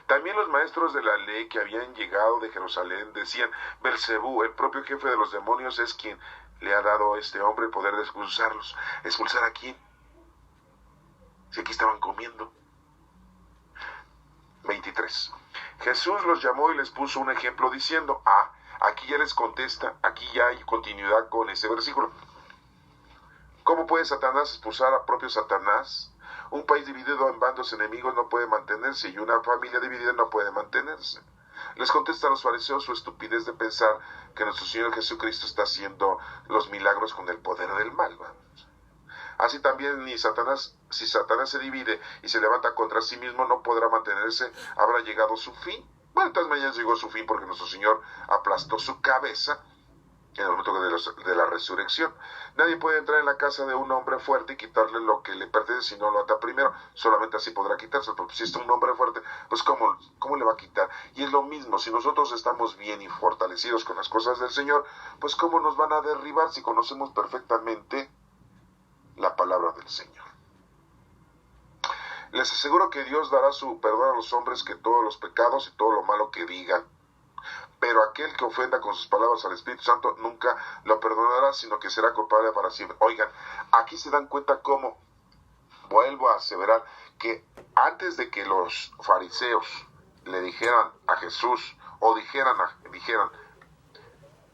También los maestros de la ley que habían llegado de Jerusalén decían: Belcebú, el propio jefe de los demonios, es quien le ha dado a este hombre el poder de expulsarlos. ¿Expulsar a quién? Si aquí estaban comiendo. 23. Jesús los llamó y les puso un ejemplo diciendo: aquí ya les contesta, aquí ya hay continuidad con ese versículo. ¿Cómo puede Satanás expulsar a propio Satanás? Un país dividido en bandos enemigos no puede mantenerse, y una familia dividida no puede mantenerse. Les contesta a los fariseos su estupidez de pensar que nuestro Señor Jesucristo está haciendo los milagros con el poder del mal. Así también si Satanás se divide y se levanta contra sí mismo, no podrá mantenerse, habrá llegado su fin. Bueno, de todas maneras llegó su fin porque nuestro Señor aplastó su cabeza en el momento de la resurrección. Nadie puede entrar en la casa de un hombre fuerte y quitarle lo que le pertenece si no lo ata primero. Solamente así podrá quitarse, porque si es un hombre fuerte, pues ¿cómo le va a quitar? Y es lo mismo, si nosotros estamos bien y fortalecidos con las cosas del Señor, pues ¿cómo nos van a derribar si conocemos perfectamente la palabra del Señor? Les aseguro que Dios dará su perdón a los hombres que todos los pecados y todo lo malo que digan. Pero aquel que ofenda con sus palabras al Espíritu Santo nunca lo perdonará, sino que será culpable para siempre. Oigan, aquí se dan cuenta cómo, vuelvo a aseverar, que antes de que los fariseos le dijeran a Jesús, o dijeran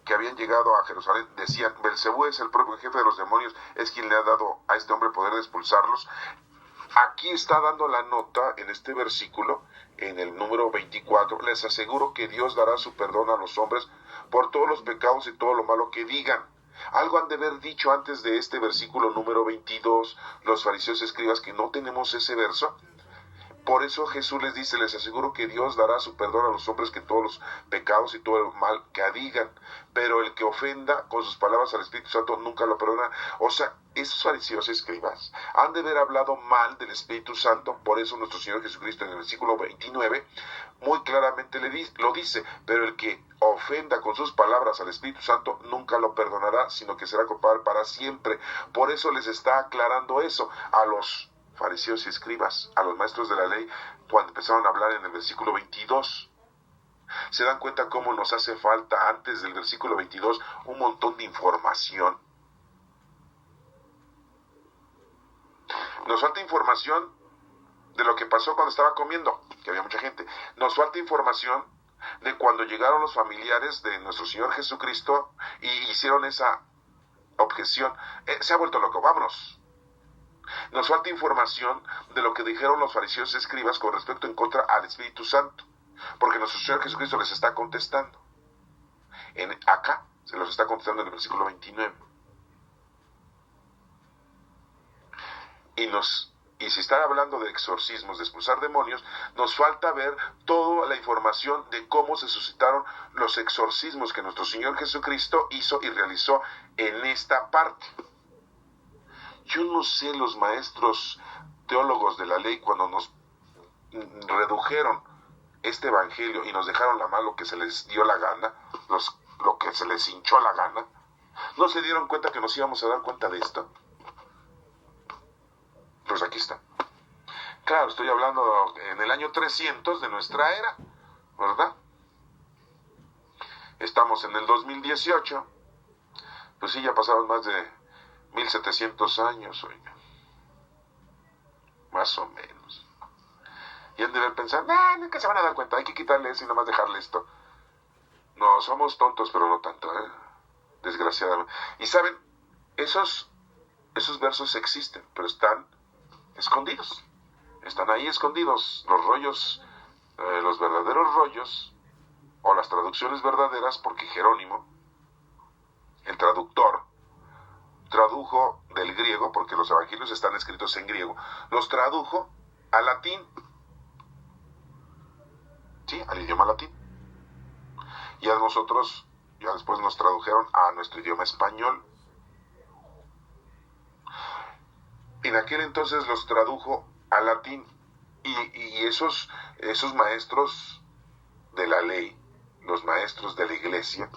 que habían llegado a Jerusalén, decían: Belcebú es el propio jefe de los demonios, es quien le ha dado a este hombre poder de expulsarlos. Aquí está dando la nota en este versículo, en el número 24, les aseguro que Dios dará su perdón a los hombres por todos los pecados y todo lo malo que digan. Algo han de haber dicho antes de este versículo número 22, los fariseos escribas, que no tenemos ese verso. Por eso Jesús les dice: les aseguro que Dios dará su perdón a los hombres que todos los pecados y todo el mal que digan, pero el que ofenda con sus palabras al Espíritu Santo nunca lo perdona. O sea, esos fariseos escribas han de haber hablado mal del Espíritu Santo. Por eso nuestro Señor Jesucristo en el versículo 29 muy claramente lo dice: pero el que ofenda con sus palabras al Espíritu Santo nunca lo perdonará, sino que será culpable para siempre. Por eso les está aclarando eso a los fariseos y escribas, a los maestros de la ley, cuando empezaron a hablar en el versículo 22. ¿Se dan cuenta cómo nos hace falta antes del versículo 22 un montón de información? Nos falta información de lo que pasó cuando estaba comiendo, que había mucha gente. Nos falta información de cuando llegaron los familiares de nuestro Señor Jesucristo y hicieron esa objeción. Se ha vuelto loco, vámonos. Nos falta información de lo que dijeron los fariseos y escribas con respecto en contra al Espíritu Santo, porque nuestro Señor Jesucristo les está contestando. Acá se los está contestando en el versículo 29. Y si están hablando de exorcismos, de expulsar demonios, nos falta ver toda la información de cómo se suscitaron los exorcismos que nuestro Señor Jesucristo hizo y realizó en esta parte. Yo no sé, los maestros teólogos de la ley, cuando nos redujeron este evangelio y nos dejaron la mano lo que se les dio la gana, lo que se les hinchó la gana, ¿no se dieron cuenta que nos íbamos a dar cuenta de esto? Pues aquí está. Claro, estoy hablando en el año 300 de nuestra era, ¿verdad? Estamos en el 2018. Pues sí, ya pasaron más de 1700 años, oiga. Más o menos. Y han de ver pensar: no, que se van a dar cuenta, hay que quitarle eso y nada más dejarle esto. No, somos tontos, pero no tanto, desgraciadamente. Y saben, esos versos existen, pero están escondidos. Están ahí escondidos. Los rollos, los verdaderos rollos, o las traducciones verdaderas, porque Jerónimo, el traductor, tradujo del griego, porque los evangelios están escritos en griego, los tradujo al latín, sí, al idioma latín, y a nosotros ya después nos tradujeron a nuestro idioma español. En aquel entonces los tradujo al latín, y esos maestros de la ley, los maestros de la iglesia,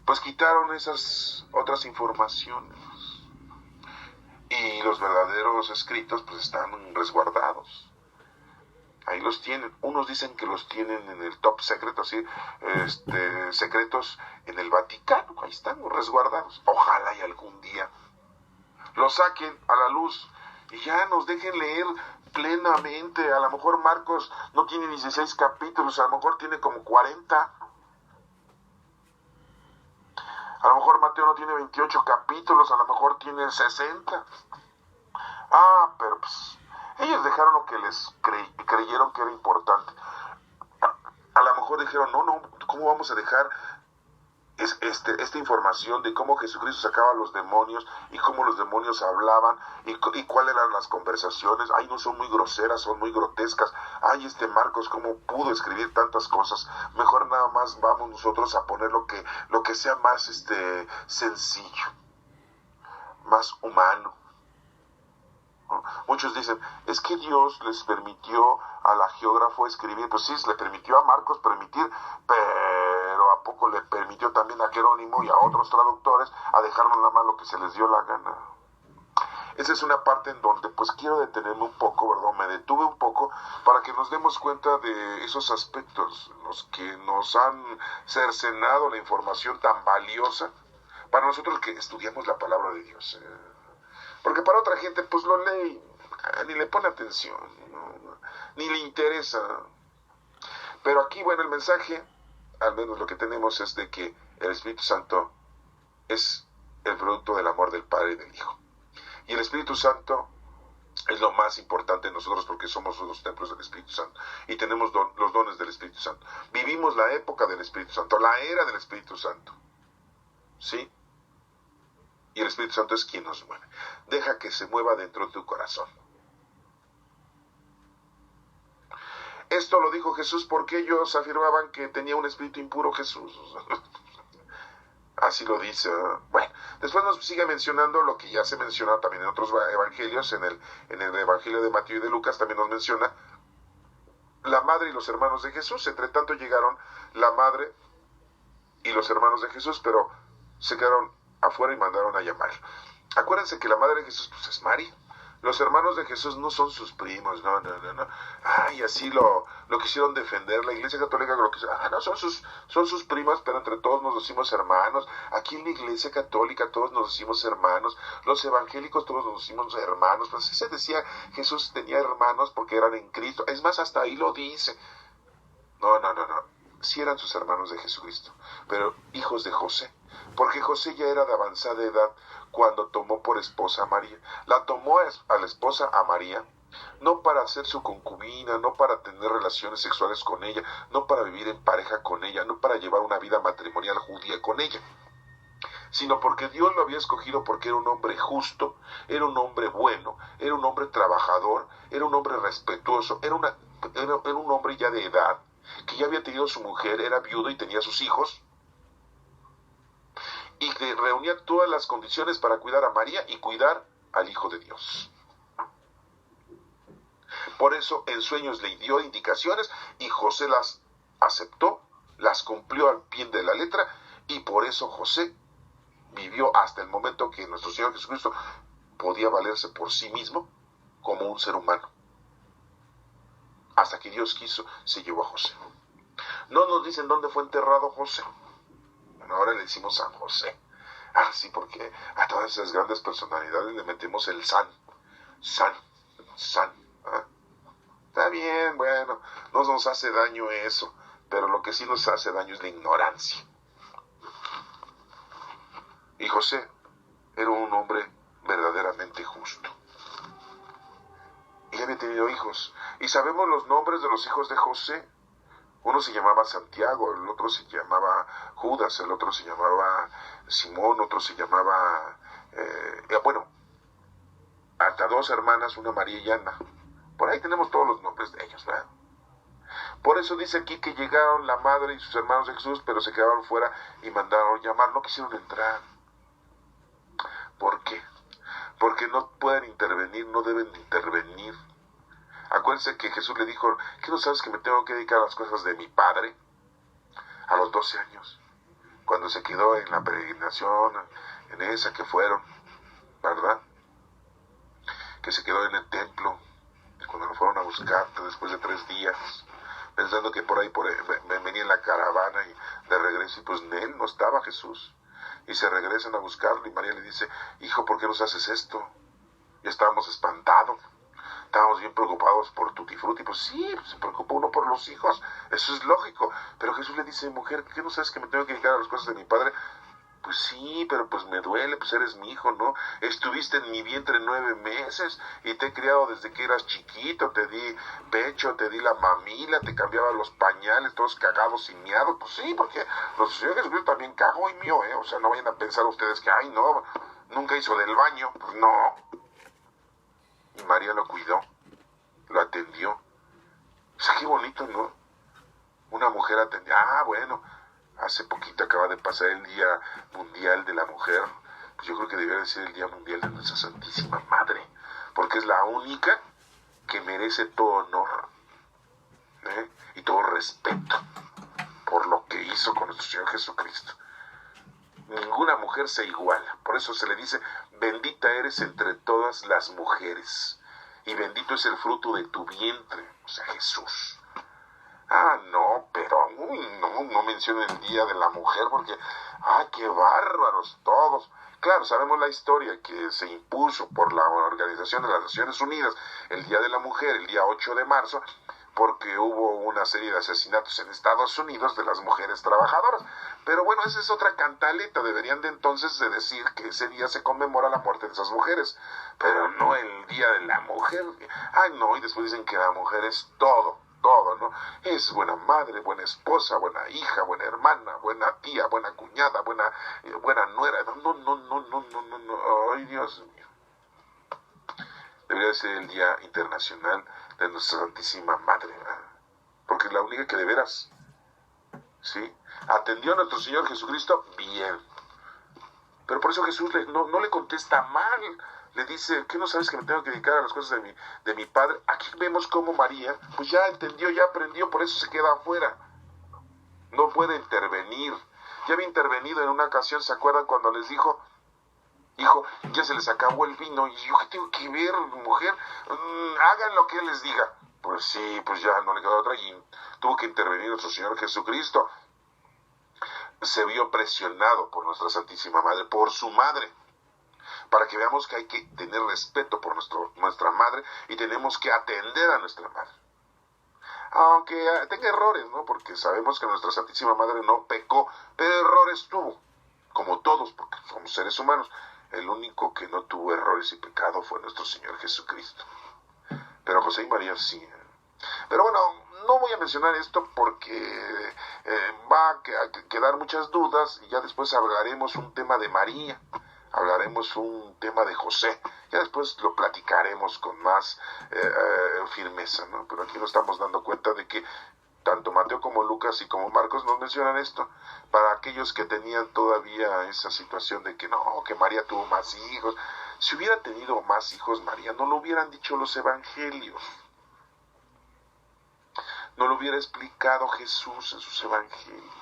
pues quitaron esas otras informaciones, y los verdaderos escritos pues están resguardados. ahí los tienen. Unos dicen que los tienen en el top secret, así, secretos en el Vaticano. Ahí están resguardados. Ojalá y algún día los saquen a la luz y ya nos dejen leer plenamente. A lo mejor Marcos no tiene 16 capítulos, a lo mejor tiene como 40. A lo mejor Mateo no tiene 28 capítulos, a lo mejor tiene 60. Pero pues ellos dejaron lo que les creyeron que era importante. A lo mejor dijeron, no, ¿cómo vamos a dejar esta información de cómo Jesucristo sacaba a los demonios y cómo los demonios hablaban y cuáles eran las conversaciones? Ay, no, son muy groseras, son muy grotescas. Ay, Marcos, ¿cómo pudo escribir tantas cosas? Mejor nada más vamos nosotros a poner lo que sea más sencillo, más humano. Muchos dicen, es que Dios les permitió al agiógrafo escribir. Pues sí, le permitió a Marcos permitir, pero ¿a poco le permitió también a Jerónimo y a otros traductores a dejarnos nada más lo que se les dio la gana? Esa es una parte en donde pues quiero detenerme un poco, ¿verdad? Me detuve un poco para que nos demos cuenta de esos aspectos, los que nos han cercenado la información tan valiosa para nosotros que estudiamos la palabra de Dios. Porque para otra gente pues lo lee, ni le pone atención, ni le interesa. Pero aquí, bueno, el mensaje, al menos lo que tenemos, es de que el Espíritu Santo es el producto del amor del Padre y del Hijo. Y el Espíritu Santo es lo más importante en nosotros porque somos los templos del Espíritu Santo y tenemos los dones del Espíritu Santo. Vivimos la época del Espíritu Santo, la era del Espíritu Santo. ¿Sí? Y el Espíritu Santo es quien nos mueve. Deja que se mueva dentro de tu corazón. Esto lo dijo Jesús porque ellos afirmaban que tenía un espíritu impuro Jesús. Así lo dice. Bueno, después nos sigue mencionando lo que ya se menciona también en otros evangelios. En el evangelio de Mateo y de Lucas también nos menciona la madre y los hermanos de Jesús. Entre tanto llegaron la madre y los hermanos de Jesús, pero se quedaron afuera y mandaron a llamar. Acuérdense que la madre de Jesús pues es María. Los hermanos de Jesús no son sus primos, no. Ay, así lo quisieron defender la Iglesia Católica, no, son sus primas, pero entre todos nos decimos hermanos. Aquí en la Iglesia Católica todos nos decimos hermanos. Los evangélicos todos nos decimos hermanos. Pues se decía, Jesús tenía hermanos porque eran en Cristo. Es más, hasta ahí lo dice. No. Sí eran sus hermanos de Jesucristo, pero hijos de José. Porque José ya era de avanzada edad cuando tomó por esposa a María. La tomó a la esposa a María, no para ser su concubina, no para tener relaciones sexuales con ella, no para vivir en pareja con ella, no para llevar una vida matrimonial judía con ella, sino porque Dios lo había escogido porque era un hombre justo, era un hombre bueno, era un hombre trabajador, era un hombre respetuoso, era un hombre ya de edad, que ya había tenido su mujer, era viudo y tenía sus hijos, y que reunía todas las condiciones para cuidar a María y cuidar al Hijo de Dios. Por eso en sueños le dio indicaciones y José las aceptó, las cumplió al pie de la letra, y por eso José vivió hasta el momento que nuestro Señor Jesucristo podía valerse por sí mismo como un ser humano. Hasta que Dios quiso, se llevó a José. No nos dicen dónde fue enterrado José. Bueno, ahora le decimos San José. Sí, porque a todas esas grandes personalidades le metemos el San. Está bien, bueno, no nos hace daño eso, pero lo que sí nos hace daño es la ignorancia. Y José era un hombre verdaderamente justo. Y había tenido hijos. Y sabemos los nombres de los hijos de José. Uno se llamaba Santiago, el otro se llamaba Judas, el otro se llamaba Simón, otro se llamaba... hasta dos hermanas, una María y Ana. Por ahí tenemos todos los nombres de ellos, ¿verdad? Por eso dice aquí que llegaron la madre y sus hermanos de Jesús, pero se quedaron fuera y mandaron llamar. No quisieron entrar. ¿Por qué? Porque no pueden intervenir, no deben de intervenir. Acuérdense que Jesús le dijo, ¿qué no sabes que me tengo que dedicar a las cosas de mi Padre? A los 12 años, cuando se quedó en la peregrinación, en esa que fueron, ¿verdad? Que se quedó en el templo, cuando lo fueron a buscar después de 3 días, pensando que por ahí venía en la caravana y de regreso, y pues él no estaba Jesús. Y se regresan a buscarlo y María le dice, hijo, ¿por qué nos haces esto? Ya estábamos espantados, estábamos bien preocupados por Tutti Frutti. Pues sí, se preocupa uno por los hijos, eso es lógico. Pero Jesús le dice, mujer, ¿qué no sabes que me tengo que dedicar a las cosas de mi padre? Pues sí, pero pues me duele, pues eres mi hijo, ¿no? Estuviste en mi vientre 9 meses y te he criado desde que eras chiquito, te di pecho, te di la mamila, te cambiaba los pañales, todos cagados y miados. Pues sí, porque los Señor Jesucristo también cagó y mío, ¿eh? O sea, no vayan a pensar ustedes que, ay, no, nunca hizo del baño. Pues no. Y María lo cuidó, lo atendió. O sea, qué bonito, ¿no? Una mujer atendida. Ah, bueno, hace poquito acaba de pasar el Día Mundial de la Mujer. Pues yo creo que debería ser el Día Mundial de nuestra Santísima Madre, porque es la única que merece todo honor, ¿eh? Y todo respeto por lo que hizo con nuestro Señor Jesucristo. Ninguna mujer se iguala. Por eso se le dice, bendita eres entre todas las mujeres, y bendito es el fruto de tu vientre, o sea, Jesús. Ah, no, pero no mencionen el Día de la Mujer porque, qué bárbaros todos. Claro, sabemos la historia que se impuso por la Organización de las Naciones Unidas el Día de la Mujer, el día 8 de marzo, porque hubo una serie de asesinatos en Estados Unidos de las mujeres trabajadoras. Pero bueno, esa es otra cantaleta. Deberían de entonces de decir que ese día se conmemora la muerte de esas mujeres, pero no el Día de la Mujer. Ay, no, y después dicen que la mujer es todo, ¿no? Es buena madre, buena esposa, buena hija, buena hermana, buena tía, buena cuñada, buena nuera. No. Ay, Dios mío. Debería ser el Día Internacional de nuestra Santísima Madre, ¿verdad? Porque es la única que de veras, ¿sí?, atendió a nuestro Señor Jesucristo bien. Pero por eso Jesús no le contesta mal. Le dice, ¿qué no sabes que me tengo que dedicar a las cosas de mi padre? Aquí vemos cómo María, pues ya entendió, ya aprendió, por eso se queda afuera. No puede intervenir. Ya había intervenido en una ocasión, ¿se acuerdan cuando les dijo, hijo, ya se les acabó el vino? Y yo, ¿qué tengo que ver, mujer? Hagan lo que él les diga. Pues sí, pues ya no le quedó otra y tuvo que intervenir nuestro Señor Jesucristo. Se vio presionado por nuestra Santísima Madre, por su madre, para que veamos que hay que tener respeto por nuestra madre y tenemos que atender a nuestra madre. Aunque tenga errores, ¿no? Porque sabemos que nuestra Santísima Madre no pecó, pero errores tuvo, como todos, porque somos seres humanos. El único que no tuvo errores y pecado fue nuestro Señor Jesucristo. Pero José y María sí. Pero bueno, no voy a mencionar esto porque va a quedar muchas dudas y ya después hablaremos un tema de María, hablaremos un tema de José, ya después lo platicaremos con más firmeza, ¿no? Pero aquí nos estamos dando cuenta de que tanto Mateo como Lucas y como Marcos nos mencionan esto, para aquellos que tenían todavía esa situación de que no, que María tuvo más hijos. Si hubiera tenido más hijos María, no lo hubieran dicho los evangelios. No lo hubiera explicado Jesús en sus evangelios.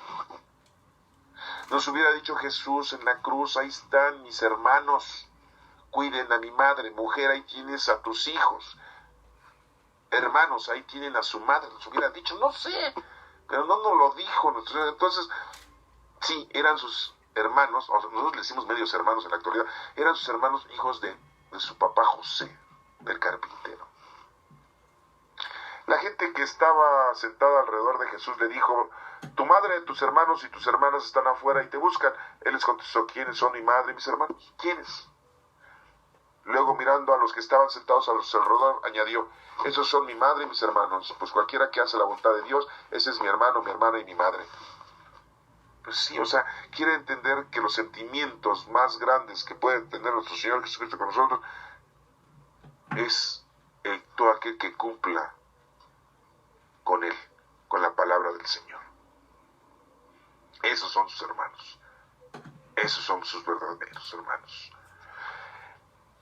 Nos hubiera dicho Jesús en la cruz, ahí están mis hermanos, cuiden a mi madre. Mujer, ahí tienes a tus hijos. Hermanos, ahí tienen a su madre. Nos hubiera dicho, no sé, pero no nos lo dijo. Entonces, sí, eran sus hermanos, nosotros le decimos medios hermanos en la actualidad, eran sus hermanos hijos de su papá José, del carpintero. La gente que estaba sentada alrededor de Jesús le dijo, tu madre, tus hermanos y tus hermanas están afuera y te buscan. Él les contestó, ¿quiénes son mi madre y mis hermanos? ¿Quiénes? Luego, mirando a los que estaban sentados a su alrededor, añadió, esos son mi madre y mis hermanos, pues cualquiera que hace la voluntad de Dios, ese es mi hermano, mi hermana y mi madre. Pues sí, o sea, quiere entender que los sentimientos más grandes que puede tener nuestro Señor Jesucristo con nosotros es todo aquel que cumpla con Él, con la palabra del Señor. Esos son sus hermanos. Esos son sus verdaderos hermanos.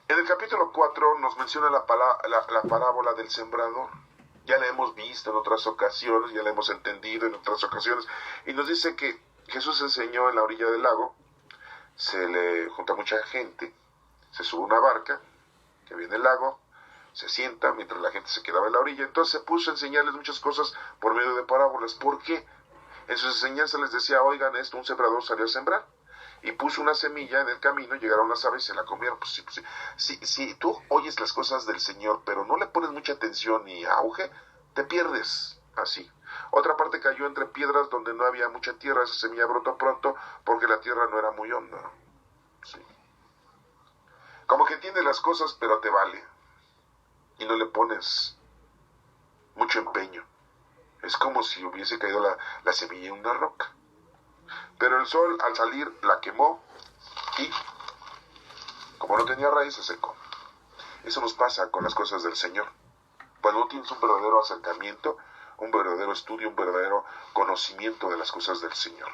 En el capítulo 4 nos menciona la parábola del sembrador. Ya la hemos visto en otras ocasiones, ya la hemos entendido en otras ocasiones. Y nos dice que Jesús enseñó en la orilla del lago, se le junta mucha gente, se sube una barca que viene del lago, se sienta mientras la gente se quedaba en la orilla. Entonces se puso a enseñarles muchas cosas por medio de parábolas. ¿Por qué? En sus enseñanzas les decía, oigan esto, un sembrador salió a sembrar y puso una semilla en el camino, llegaron las aves y se la comieron. Pues sí, si tú oyes las cosas del Señor, pero no le pones mucha atención ni auge, te pierdes, así. Otra parte cayó entre piedras donde no había mucha tierra, esa semilla brotó pronto porque la tierra no era muy honda. Sí. Como que entiendes las cosas, pero te vale. Y no le pones mucho empeño. Es como si hubiese caído la semilla en una roca. Pero el sol al salir la quemó y, como no tenía raíz, se secó. Eso nos pasa con las cosas del Señor. Cuando no tienes un verdadero acercamiento, un verdadero estudio, un verdadero conocimiento de las cosas del Señor.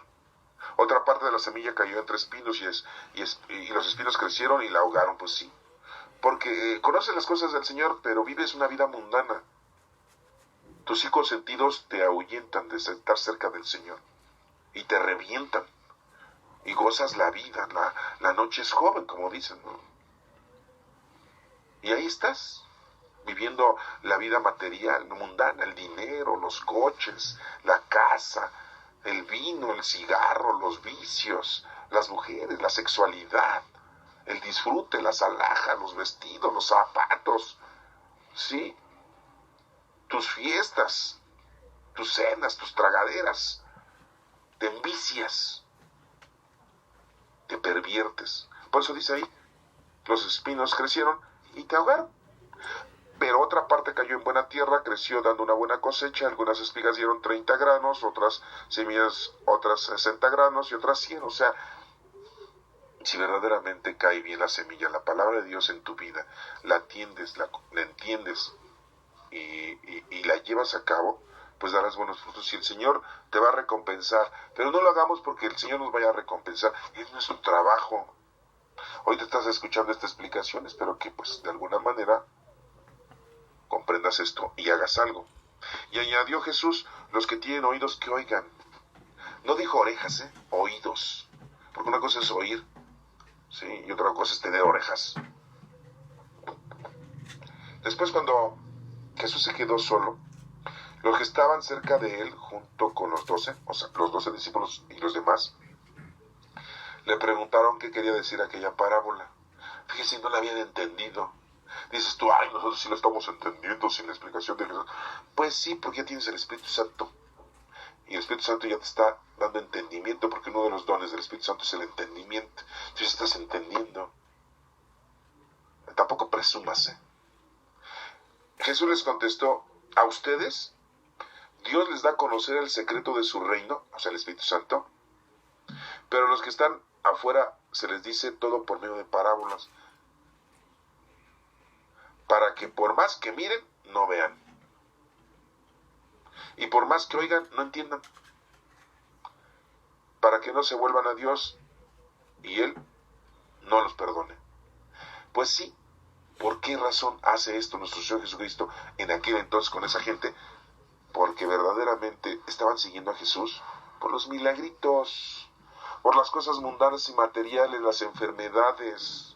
Otra parte de la semilla cayó entre espinos y los espinos crecieron y la ahogaron, pues sí. Porque conoces las cosas del Señor, pero vives una vida mundana. Tus 5 sentidos te ahuyentan de estar cerca del Señor y te revientan. Y gozas la vida, la noche es joven, como dicen, ¿no? Y ahí estás, viviendo la vida material, mundana, el dinero, los coches, la casa, el vino, el cigarro, los vicios, las mujeres, la sexualidad, el disfrute, las alhajas, los vestidos, los zapatos, ¿sí? Tus fiestas, tus cenas, tus tragaderas, te envicias, te perviertes. Por eso dice ahí, los espinos crecieron y te ahogaron. Pero otra parte cayó en buena tierra, creció dando una buena cosecha, algunas espigas dieron 30 granos, otras semillas, otras 60 granos y otras 100. O sea, si verdaderamente cae bien la semilla, la palabra de Dios en tu vida, la atiendes, la entiendes y la llevas a cabo, pues darás buenos frutos y el Señor te va a recompensar. Pero no lo hagamos porque el Señor nos vaya a recompensar, es nuestro trabajo. Hoy te estás escuchando esta explicación, espero que pues de alguna manera comprendas esto y hagas algo. Y añadió Jesús, los que tienen oídos que oigan. No dijo orejas, oídos. Porque una cosa es oír, ¿sí? Y otra cosa es tener orejas. Después cuando Jesús se quedó solo, los que estaban cerca de él, junto con los 12, o sea, los 12 discípulos y los demás, le preguntaron qué quería decir aquella parábola. Fíjese, no la habían entendido. Dices tú, ay, nosotros sí lo estamos entendiendo sin la explicación de Jesús. Pues sí, porque ya tienes el Espíritu Santo. Y el Espíritu Santo ya te está dando entendimiento, porque uno de los dones del Espíritu Santo es el entendimiento. Entonces estás entendiendo. Tampoco presumas, Jesús les contestó, a ustedes, Dios les da a conocer el secreto de su reino, o sea, el Espíritu Santo, pero a los que están afuera se les dice todo por medio de parábolas, para que por más que miren, no vean. Y por más que oigan, no entiendan. Para que no se vuelvan a Dios y Él no los perdone. Pues sí, ¿por qué razón hace esto nuestro Señor Jesucristo en aquel entonces con esa gente? Porque verdaderamente estaban siguiendo a Jesús por los milagritos, por las cosas mundanas y materiales, las enfermedades,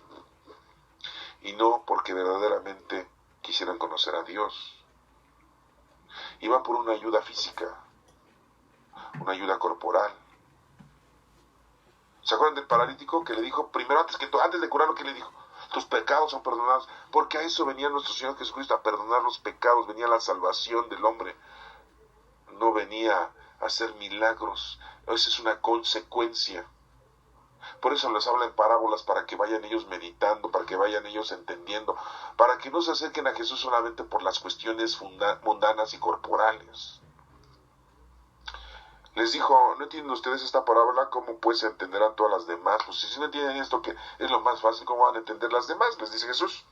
y no porque verdaderamente quisieran conocer a Dios. Iban por una ayuda física, una ayuda corporal. ¿Se acuerdan del paralítico que le dijo, primero antes de curarlo, que le dijo? Tus pecados son perdonados, porque a eso venía nuestro Señor Jesucristo, a perdonar los pecados, venía la salvación del hombre, no venía a hacer milagros. Esa es una consecuencia. Por eso les habla en parábolas, para que vayan ellos meditando, para que vayan ellos entendiendo, para que no se acerquen a Jesús solamente por las cuestiones mundanas y corporales. Les dijo, ¿no entienden ustedes esta parábola? ¿Cómo pues entenderán todas las demás? Pues si no entienden esto, que es lo más fácil, ¿cómo van a entender las demás? Les dice Jesús.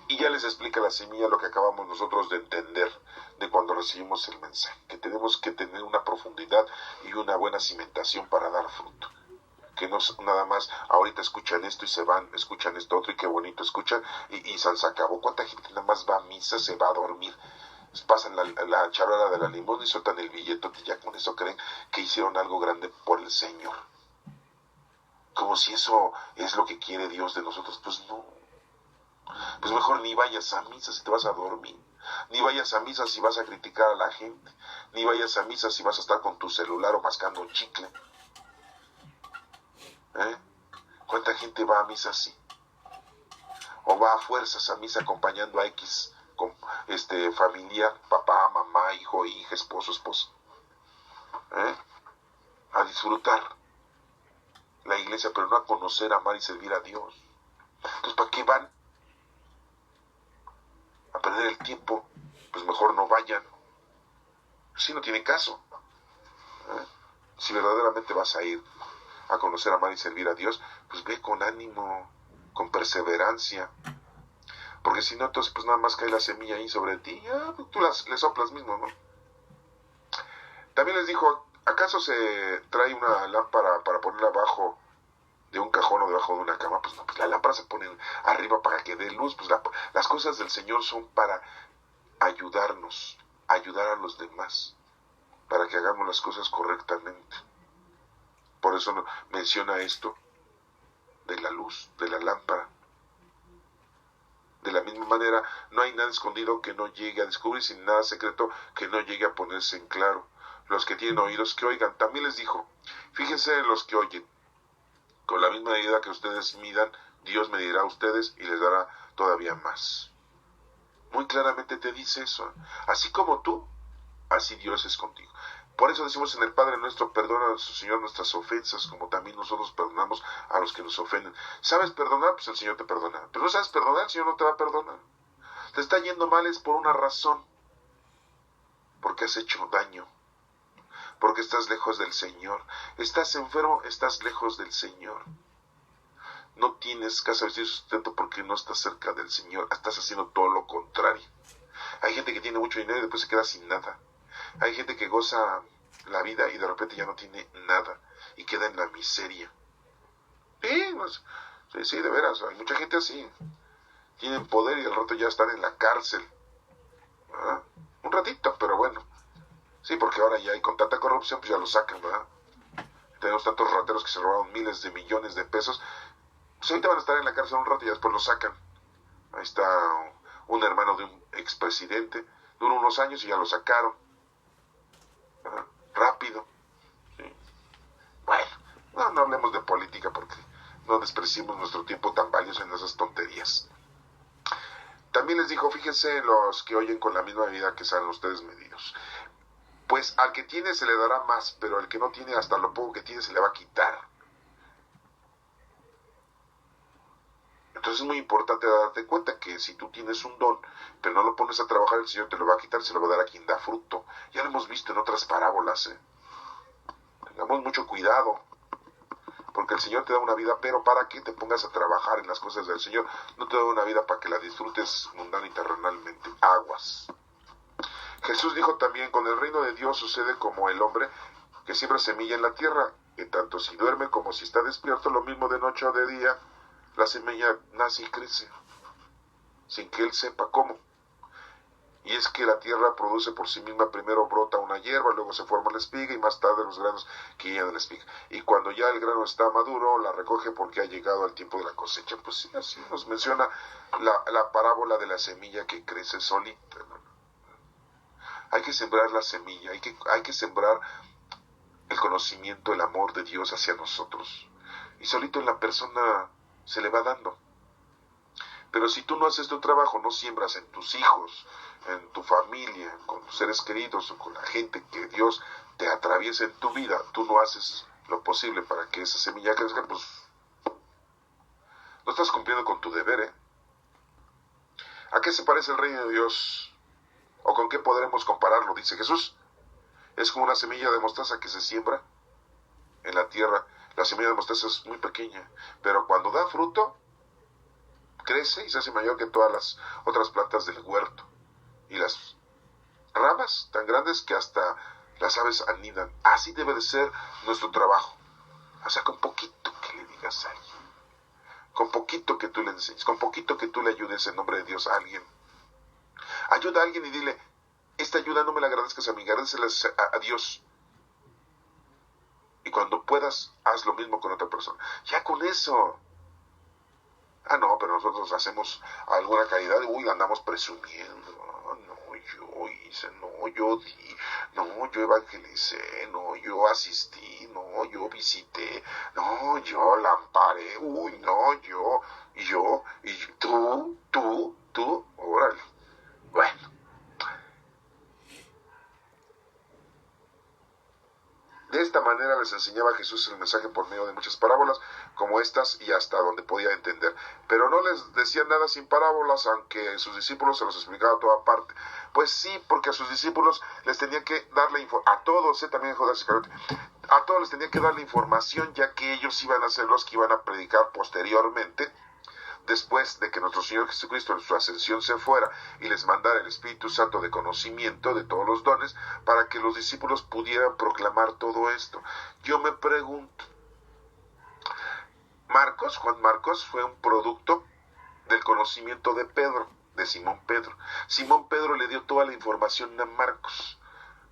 Y ya les explica la semilla, lo que acabamos nosotros de entender de cuando recibimos el mensaje, que tenemos que tener una profundidad y una buena cimentación para dar fruto. Que no nada más ahorita escuchan esto y se van, escuchan esto otro y qué bonito escuchan y se acabó. ¿Cuánta gente nada más va a misa, se va a dormir? Pasan la charola de la limosna y sueltan el billete y ya con eso creen que hicieron algo grande por el Señor. Como si eso es lo que quiere Dios de nosotros. Pues no. Pues mejor ni vayas a misa si te vas a dormir, ni vayas a misa si vas a criticar a la gente, ni vayas a misa si vas a estar con tu celular o mascando un chicle. ¿Cuánta gente va a misa así? O va a fuerzas a misa acompañando a X familiar, papá, mamá, hijo, hija, esposo, esposa, a disfrutar la iglesia, pero no a conocer, amar y servir a Dios. Entonces, ¿para qué van? A perder el tiempo. Pues mejor no vayan. Si no tiene caso. Si verdaderamente vas a ir a conocer, amar y servir a Dios, pues ve con ánimo, con perseverancia. Porque si no, entonces pues nada más cae la semilla ahí sobre ti y tú le soplas mismo, ¿no? También les dijo, ¿acaso se trae una lámpara para ponerla abajo de un cajón o debajo de una cama? Pues no, pues la lámpara se pone arriba para que dé luz. Pues las cosas del Señor son para ayudarnos, ayudar a los demás, para que hagamos las cosas correctamente. Por eso menciona esto de la luz, de la lámpara. De la misma manera, no hay nada escondido que no llegue a descubrir, sin nada secreto que no llegue a ponerse en claro. Los que tienen oídos que oigan. También les dijo, fíjense en los que oyen. Con la misma medida que ustedes midan, Dios medirá a ustedes y les dará todavía más. Muy claramente te dice eso. Así como tú, así Dios es contigo. Por eso decimos en el Padre Nuestro, perdona a nuestro Señor nuestras ofensas, como también nosotros perdonamos a los que nos ofenden. ¿Sabes perdonar? Pues el Señor te perdona. Pero no sabes perdonar, el Señor no te va a perdonar. Te está yendo mal es por una razón. Porque has hecho daño. Porque estás lejos del Señor. Estás enfermo, estás lejos del Señor. No tienes casa, vestido y sustento porque no estás cerca del Señor. Estás haciendo todo lo contrario. Hay gente que tiene mucho dinero y después se queda sin nada. Hay gente que goza la vida y de repente ya no tiene nada y queda en la miseria. Sí, de veras, hay mucha gente así. Tienen poder y al rato ya están en la cárcel. ¿Verdad? Un ratito, pero bueno. Sí, porque ahora ya hay con tanta corrupción, pues ya lo sacan, ¿verdad? Tenemos tantos rateros que se robaron miles de millones de pesos. Pues ahorita van a estar en la cárcel un rato y después lo sacan. Ahí está un hermano de un expresidente. Duró unos años y ya lo sacaron. ¿Verdad? Rápido. Sí. Bueno, no hablemos de política porque no despreciemos nuestro tiempo tan valioso en esas tonterías. También les dijo, fíjense los que oyen con la misma medida que sean ustedes medidos. Pues al que tiene se le dará más, pero al que no tiene, hasta lo poco que tiene se le va a quitar. Entonces es muy importante darte cuenta que si tú tienes un don, pero no lo pones a trabajar, el Señor te lo va a quitar, se lo va a dar a quien da fruto. Ya lo hemos visto en otras parábolas. Tengamos mucho cuidado, porque el Señor te da una vida, pero para que te pongas a trabajar en las cosas del Señor. No te da una vida para que la disfrutes mundana y terrenalmente. Aguas. Jesús dijo también, con el reino de Dios sucede como el hombre que siembra semilla en la tierra, que tanto si duerme como si está despierto, lo mismo de noche o de día, la semilla nace y crece, sin que él sepa cómo. Y es que la tierra produce por sí misma, primero brota una hierba, luego se forma la espiga y más tarde los granos que llenan la espiga. Y cuando ya el grano está maduro, la recoge porque ha llegado al tiempo de la cosecha. Pues sí, así nos menciona la parábola de la semilla que crece solita, ¿no? Hay que sembrar la semilla, hay que sembrar el conocimiento, el amor de Dios hacia nosotros. Y solito en la persona se le va dando. Pero si tú no haces tu trabajo, no siembras en tus hijos, en tu familia, con tus seres queridos o con la gente que Dios te atraviesa en tu vida, tú no haces lo posible para que esa semilla crezca, pues no estás cumpliendo con tu deber, ¿A qué se parece el reino de Dios? ¿O con qué podremos compararlo? Dice Jesús. Es como una semilla de mostaza que se siembra en la tierra. La semilla de mostaza es muy pequeña, pero cuando da fruto, crece y se hace mayor que todas las otras plantas del huerto. Y las ramas tan grandes que hasta las aves anidan. Así debe de ser nuestro trabajo. O sea, con poquito que le digas a alguien, con poquito que tú le enseñes, con poquito que tú le ayudes en nombre de Dios a alguien. Ayuda a alguien y dile, esta ayuda no me la agradezcas a mí, agradecela a Dios. Y cuando puedas, haz lo mismo con otra persona. Ya con eso. Ah, no, pero nosotros hacemos alguna caridad y uy, la andamos presumiendo. Ah, no, yo hice, no, yo di, no, yo evangelicé, no, yo asistí, no, yo visité, no, yo la amparé, uy, no, y tú, órale. Bueno, de esta manera les enseñaba Jesús el mensaje por medio de muchas parábolas, como estas y hasta donde podía entender. Pero no les decía nada sin parábolas, aunque sus discípulos se los explicaba a toda parte. Pues sí, porque a sus discípulos les tenía que darle a todos, también Judas Iscariote, a todos les tenía que darle información, ya que ellos iban a ser los que iban a predicar posteriormente, después de que nuestro Señor Jesucristo en su ascensión se fuera y les mandara el Espíritu Santo de conocimiento de todos los dones, para que los discípulos pudieran proclamar todo esto. Yo me pregunto, Juan Marcos fue un producto del conocimiento de Pedro, de Simón Pedro. Simón Pedro le dio toda la información a Marcos.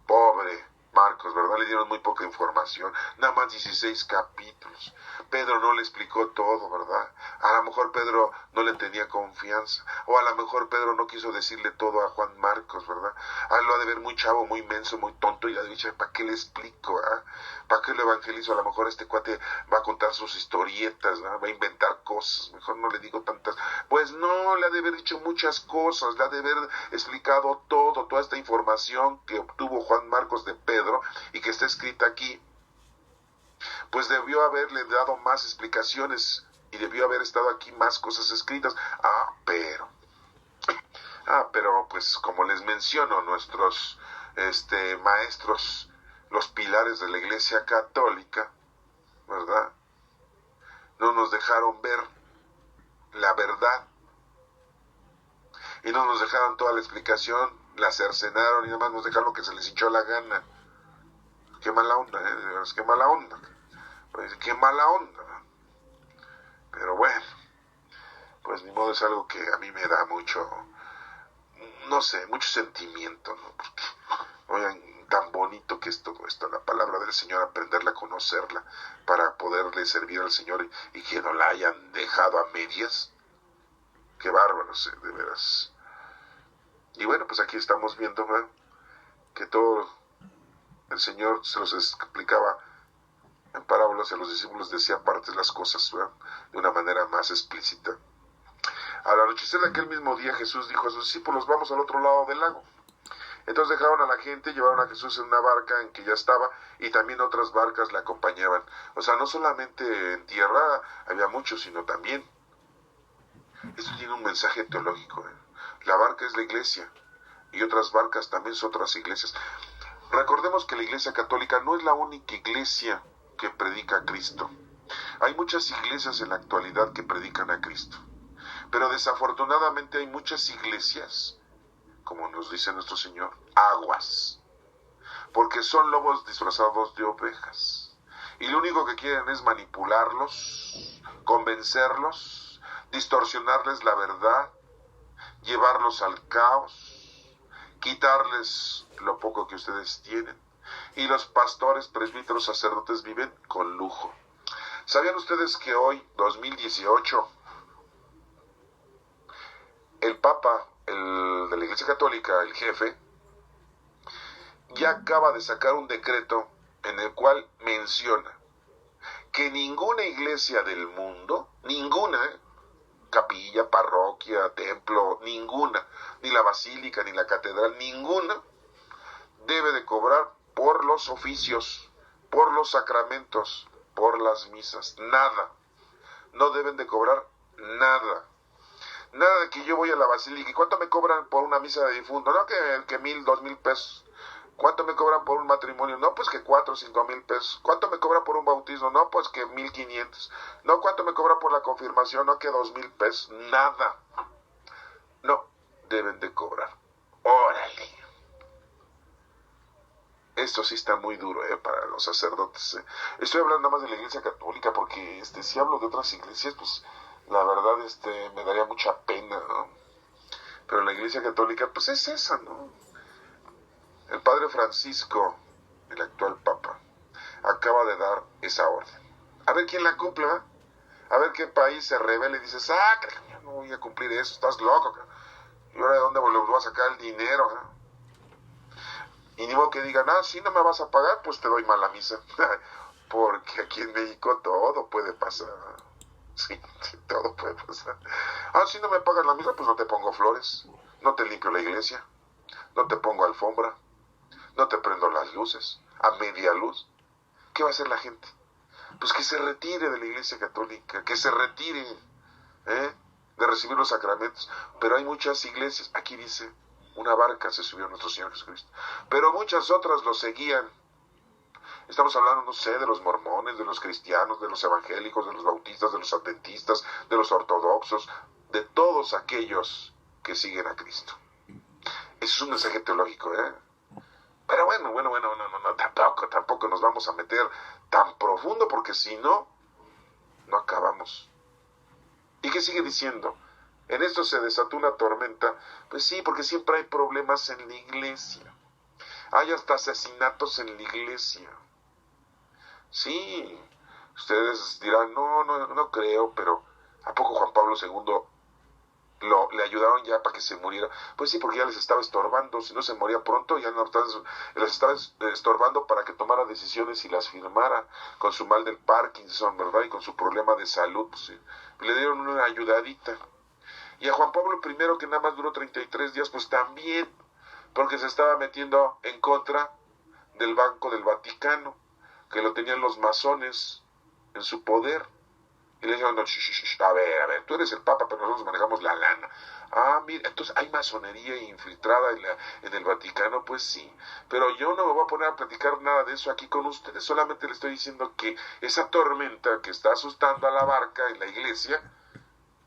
Pobre Marcos, ¿verdad? Le dieron muy poca información, nada más 16 capítulos. Pedro no le explicó todo, ¿verdad? A lo mejor Pedro no le tenía confianza, o a lo mejor Pedro no quiso decirle todo a Juan Marcos, ¿verdad? Lo ha de ver muy chavo, muy menso, muy tonto, y le ha dicho, ¿para qué le explico? ¿Para qué lo evangelizo? A lo mejor este cuate va a contar sus historietas, ¿no? Va a inventar cosas, mejor no le digo tantas. Pues no, le ha de haber dicho muchas cosas, le ha de haber explicado toda esta información que obtuvo Juan Marcos de Pedro y que está escrita aquí. Pues debió haberle dado más explicaciones y debió haber estado aquí más cosas escritas. Pero pues como les menciono, nuestros maestros, los pilares de la Iglesia Católica, ¿verdad? No nos dejaron ver la verdad y no nos dejaron toda la explicación, la cercenaron y nada más nos dejaron lo que se les hinchó la gana. Qué mala onda, qué mala onda. Pues, qué mala onda. Pero bueno, pues ni modo, es algo que a mí me da mucho, no sé, mucho sentimiento, ¿no? Porque, oigan, tan bonito que es todo esto, la palabra del Señor, aprenderla a conocerla para poderle servir al Señor y que no la hayan dejado a medias. Qué bárbaro, de veras. Y bueno, pues aquí estamos viendo, ¿verdad? Que todo el Señor se los explicaba en parábolas y a los discípulos decía partes las cosas, ¿verdad? De una manera más explícita. Al anochecer de aquel mismo día Jesús dijo a sus discípulos, vamos al otro lado del lago. Entonces dejaron a la gente, llevaron a Jesús en una barca en que ya estaba y también otras barcas le acompañaban. O sea, no solamente en tierra había muchos, sino también. Esto tiene un mensaje teológico. La barca es la iglesia y otras barcas también son otras iglesias. Recordemos que la Iglesia Católica no es la única iglesia que predica a Cristo. Hay muchas iglesias en la actualidad que predican a Cristo. Pero desafortunadamente hay muchas iglesias, como nos dice nuestro Señor, aguas. Porque son lobos disfrazados de ovejas. Y lo único que quieren es manipularlos, convencerlos, distorsionarles la verdad, llevarlos al caos, quitarles lo poco que ustedes tienen. Y los pastores, presbíteros, sacerdotes viven con lujo. ¿Sabían ustedes que hoy, 2018, el Papa, el de la Iglesia Católica, el jefe, ya acaba de sacar un decreto en el cual menciona que ninguna iglesia del mundo, ninguna, capilla, parroquia, templo, ninguna, ni la basílica, ni la catedral, ninguna, debe de cobrar por los oficios, por los sacramentos, por las misas, nada. No deben de cobrar nada. Nada de que yo voy a la basílica. ¿Y cuánto me cobran por una misa de difunto? No, que 1,000, 2,000 pesos. ¿Cuánto me cobran por un matrimonio? No, pues que 4 o 5,000 pesos. ¿Cuánto me cobran por un bautismo? No, pues que 1,500. No, ¿cuánto me cobran por la confirmación? No, que 2,000 pesos. Nada. No, deben de cobrar. Órale. Esto sí está muy duro, para los sacerdotes. Estoy hablando nada más de la Iglesia Católica porque si hablo de otras iglesias, pues la verdad me daría mucha pena, ¿no? Pero la Iglesia Católica, pues es esa, ¿no? El Padre Francisco, el actual Papa, acaba de dar esa orden. A ver quién la cumple, ¿eh? A ver qué país se revela y dices, yo no voy a cumplir eso, estás loco. ¿Y ahora de dónde le voy a sacar el dinero? Y ni modo que digan, si no me vas a pagar, pues te doy mala misa. Porque aquí en México todo puede pasar. Sí, todo puede pasar. Si no me pagas la misa, pues no te pongo flores, no te limpio la iglesia, no te pongo alfombra, no te prendo las luces, a media luz. ¿Qué va a hacer la gente? Pues que se retire de la iglesia católica, que se retire de recibir los sacramentos. Pero hay muchas iglesias, aquí dice, una barca se subió a nuestro Señor Jesucristo, pero muchas otras lo seguían. Estamos hablando, no sé, de los mormones, de los cristianos, de los evangélicos, de los bautistas, de los adventistas, de los ortodoxos, de todos aquellos que siguen a Cristo. Eso es un mensaje teológico, Pero bueno, tampoco nos vamos a meter tan profundo, porque si no, no acabamos. ¿Y qué sigue diciendo? En esto se desató una tormenta. Pues sí, porque siempre hay problemas en la iglesia. Hay hasta asesinatos en la iglesia. Sí, ustedes dirán, no creo, pero ¿a poco Juan Pablo II le ayudaron ya para que se muriera? Pues sí, porque ya les estaba estorbando. Si no se moría pronto, ya no les estaba estorbando para que tomara decisiones y las firmara, con su mal del Parkinson, ¿verdad? Y con su problema de salud, pues sí, le dieron una ayudadita. Y a Juan Pablo I, que nada más duró 33 días, pues también, porque se estaba metiendo en contra del Banco del Vaticano, que lo tenían los masones en su poder. Y le dijeron, no, a ver, tú eres el Papa, pero nosotros manejamos la lana. Mira, entonces hay masonería infiltrada en el Vaticano. Pues sí, pero yo no me voy a poner a platicar nada de eso aquí con ustedes. Solamente le estoy diciendo que esa tormenta que está asustando a la barca en la iglesia,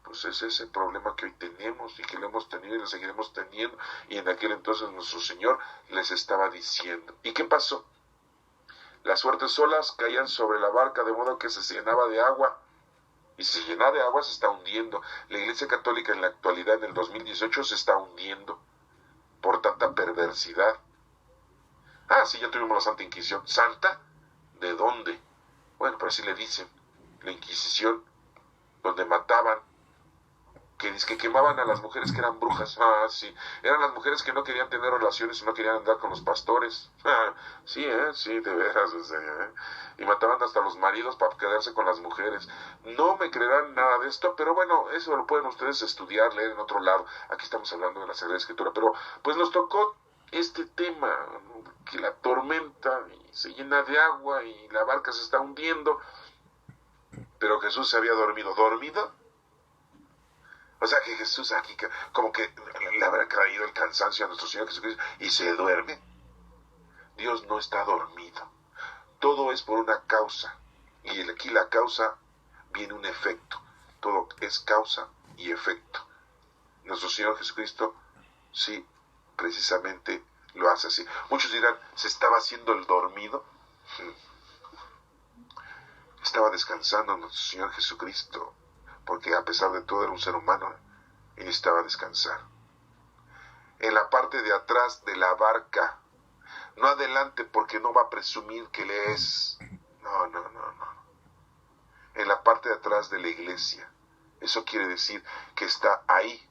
pues es ese problema que hoy tenemos y que lo hemos tenido y lo seguiremos teniendo. Y en aquel entonces nuestro Señor les estaba diciendo. ¿Y qué pasó? Las fuertes olas caían sobre la barca de modo que se llenaba de agua. Y si se llena de agua se está hundiendo. La Iglesia Católica en la actualidad, en el 2018, se está hundiendo por tanta perversidad. Sí, ya tuvimos la Santa Inquisición. ¿Santa? ¿De dónde? Bueno, pero así le dicen. La Inquisición, donde mataban, que quemaban a las mujeres que eran brujas. Sí, eran las mujeres que no querían tener relaciones y no querían andar con los pastores. Sí, de veras, en serio, Y mataban hasta los maridos para quedarse con las mujeres. No me creerán nada de esto, pero bueno, eso lo pueden ustedes estudiar, leer en otro lado. Aquí estamos hablando de la Sagrada Escritura, pero pues nos tocó este tema, ¿no? Que la tormenta y se llena de agua y la barca se está hundiendo, pero Jesús se había dormido. ¿Dormido? O sea que Jesús aquí como que le habrá caído el cansancio a nuestro Señor Jesucristo y se duerme. Dios no está dormido. Todo es por una causa. Y aquí la causa viene un efecto. Todo es causa y efecto. Nuestro Señor Jesucristo, sí, precisamente lo hace así. Muchos dirán, ¿se estaba haciendo el dormido? Estaba descansando nuestro Señor Jesucristo, porque a pesar de todo era un ser humano y necesitaba descansar. En la parte de atrás de la barca, no adelante, porque no va a presumir que le es. No. En la parte de atrás de la iglesia. Eso quiere decir que está ahí,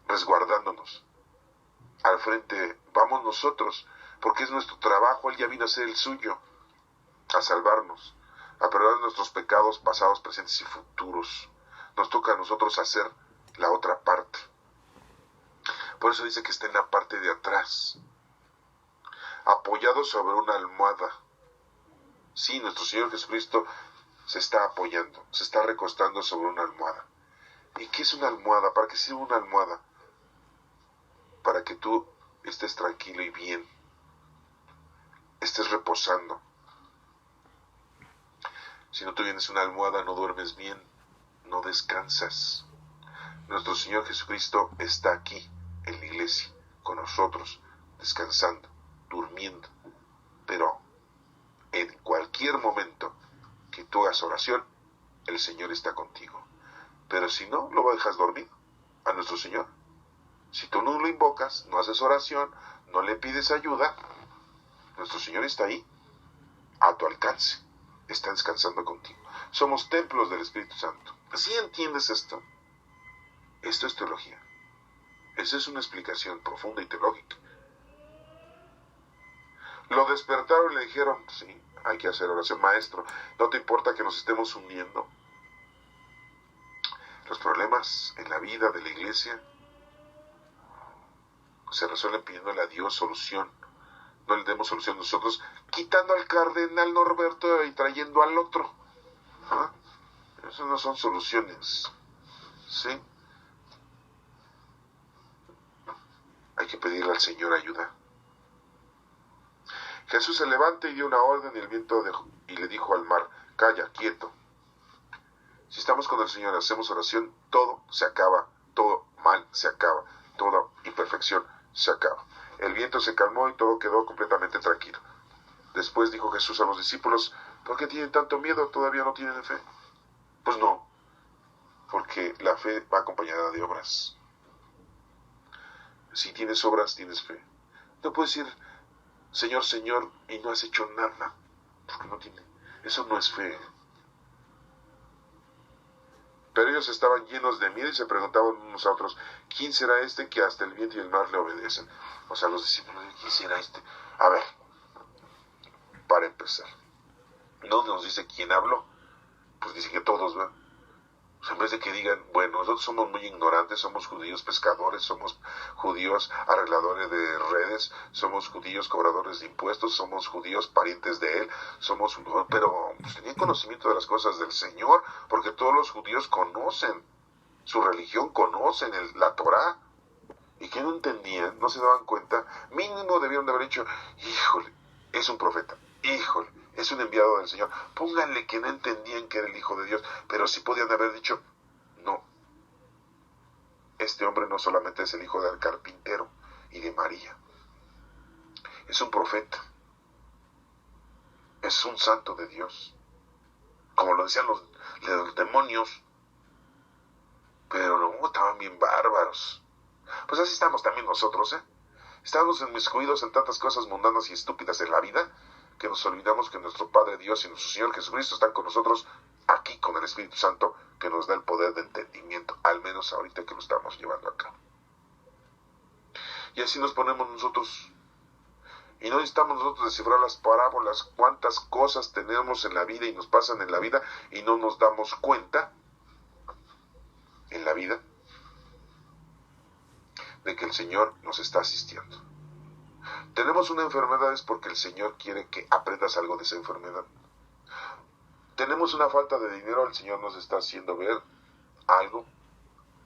resguardándonos. Al frente vamos nosotros, porque es nuestro trabajo. Él ya vino a hacer el suyo, a salvarnos, a perdonar nuestros pecados pasados, presentes y futuros. Nos toca a nosotros hacer la otra parte. Por eso dice que está en la parte de atrás, apoyado sobre una almohada. Sí, nuestro Señor Jesucristo se está apoyando, se está recostando sobre una almohada. ¿Y qué es una almohada? ¿Para qué sirve una almohada? Para que tú estés tranquilo y bien, estés reposando. Si no tienes una almohada, no duermes bien, no descansas. Nuestro Señor Jesucristo está aquí, en la iglesia, con nosotros, descansando, durmiendo. Pero en cualquier momento que tú hagas oración, el Señor está contigo. Pero si no, lo dejas dormido a nuestro Señor. Si tú no lo invocas, no haces oración, no le pides ayuda, nuestro Señor está ahí, a tu alcance. está descansando contigo. Somos templos del Espíritu Santo. ¿Sí entiendes esto? Esto es teología. Esa es una explicación profunda y teológica. Lo despertaron y le dijeron, sí, hay que hacer oración. Maestro, ¿no te importa que nos estemos hundiendo? Los problemas en la vida de la iglesia se resuelven pidiéndole a Dios solución. No le demos solución nosotros, quitando al cardenal Norberto y trayendo al otro. ¿Ah? Esas no son soluciones. ¿Sí? Hay que pedirle al Señor ayuda. Jesús se levanta y dio una orden y el viento y le dijo al mar, calla, quieto. Si estamos con el Señor, hacemos oración, todo se acaba, todo mal se acaba, toda imperfección se acaba. El viento se calmó y todo quedó completamente tranquilo. Después dijo Jesús a los discípulos, ¿por qué tienen tanto miedo? ¿Todavía no tienen fe? Pues no, porque la fe va acompañada de obras. Si tienes obras, tienes fe. No puedes decir, Señor, Señor, y no has hecho nada, porque no tiene. Eso no es fe. Pero ellos estaban llenos de miedo y se preguntaban unos a otros, ¿quién será este que hasta el viento y el mar le obedecen? O sea, los discípulos, ¿quién será este? A ver, para empezar, no nos dice quién habló, pues dice que todos, ¿verdad? O sea, en vez de que digan, bueno, nosotros somos muy ignorantes, somos judíos pescadores, somos judíos arregladores de redes, somos judíos cobradores de impuestos, somos judíos parientes de él, pero pues, tenían conocimiento de las cosas del Señor, porque todos los judíos conocen su religión, conocen la Torá, y que no entendían, no se daban cuenta, mínimo debieron de haber dicho, híjole, es un profeta, híjole, es un enviado del Señor. Pónganle que no entendían que era el Hijo de Dios, pero sí podían haber dicho, no, este hombre no solamente es el hijo del carpintero y de María, es un profeta, es un santo de Dios, como lo decían los demonios, pero no, estaban bien bárbaros. Pues así estamos también nosotros, Estamos inmiscuidos en tantas cosas mundanas y estúpidas en la vida, que nos olvidamos que nuestro Padre Dios y nuestro Señor Jesucristo están con nosotros aquí con el Espíritu Santo que nos da el poder de entendimiento, al menos ahorita que lo estamos llevando a cabo. Y así nos ponemos nosotros, y no necesitamos nosotros descifrar las parábolas, cuántas cosas tenemos en la vida y nos pasan en la vida y no nos damos cuenta en la vida de que el Señor nos está asistiendo. Tenemos una enfermedad es porque el Señor quiere que aprendas algo de esa enfermedad. Tenemos una falta de dinero, el Señor nos está haciendo ver algo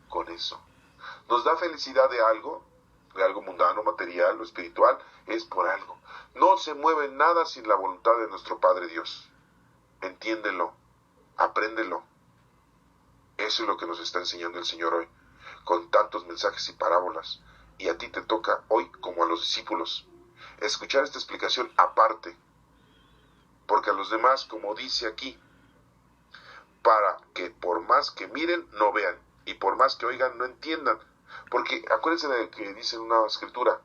con eso. Nos da felicidad de algo mundano, material o espiritual, es por algo. No se mueve nada sin la voluntad de nuestro Padre Dios. Entiéndelo, apréndelo. Eso es lo que nos está enseñando el Señor hoy, con tantos mensajes y parábolas. Y a ti te toca hoy, como a los discípulos, escuchar esta explicación aparte, porque a los demás, como dice aquí, para que por más que miren, no vean, y por más que oigan, no entiendan, porque acuérdense de que dice en una escritura,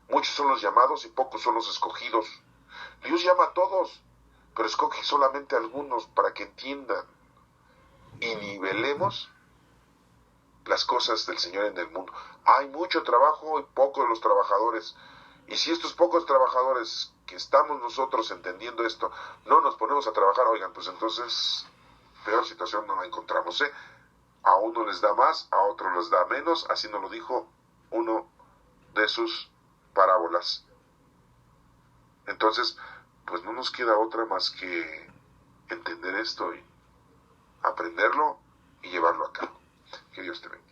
muchos son los llamados y pocos son los escogidos. Dios llama a todos, pero escoge solamente a algunos para que entiendan, y nivelemos las cosas del Señor en el mundo. Hay mucho trabajo y pocos los trabajadores. Y si estos pocos trabajadores que estamos nosotros entendiendo esto, no nos ponemos a trabajar, oigan, pues entonces peor situación no la encontramos, A uno les da más, a otro les da menos, así nos lo dijo uno de sus parábolas. Entonces, pues no nos queda otra más que entender esto y aprenderlo y llevarlo a cabo. Que Dios te bendiga.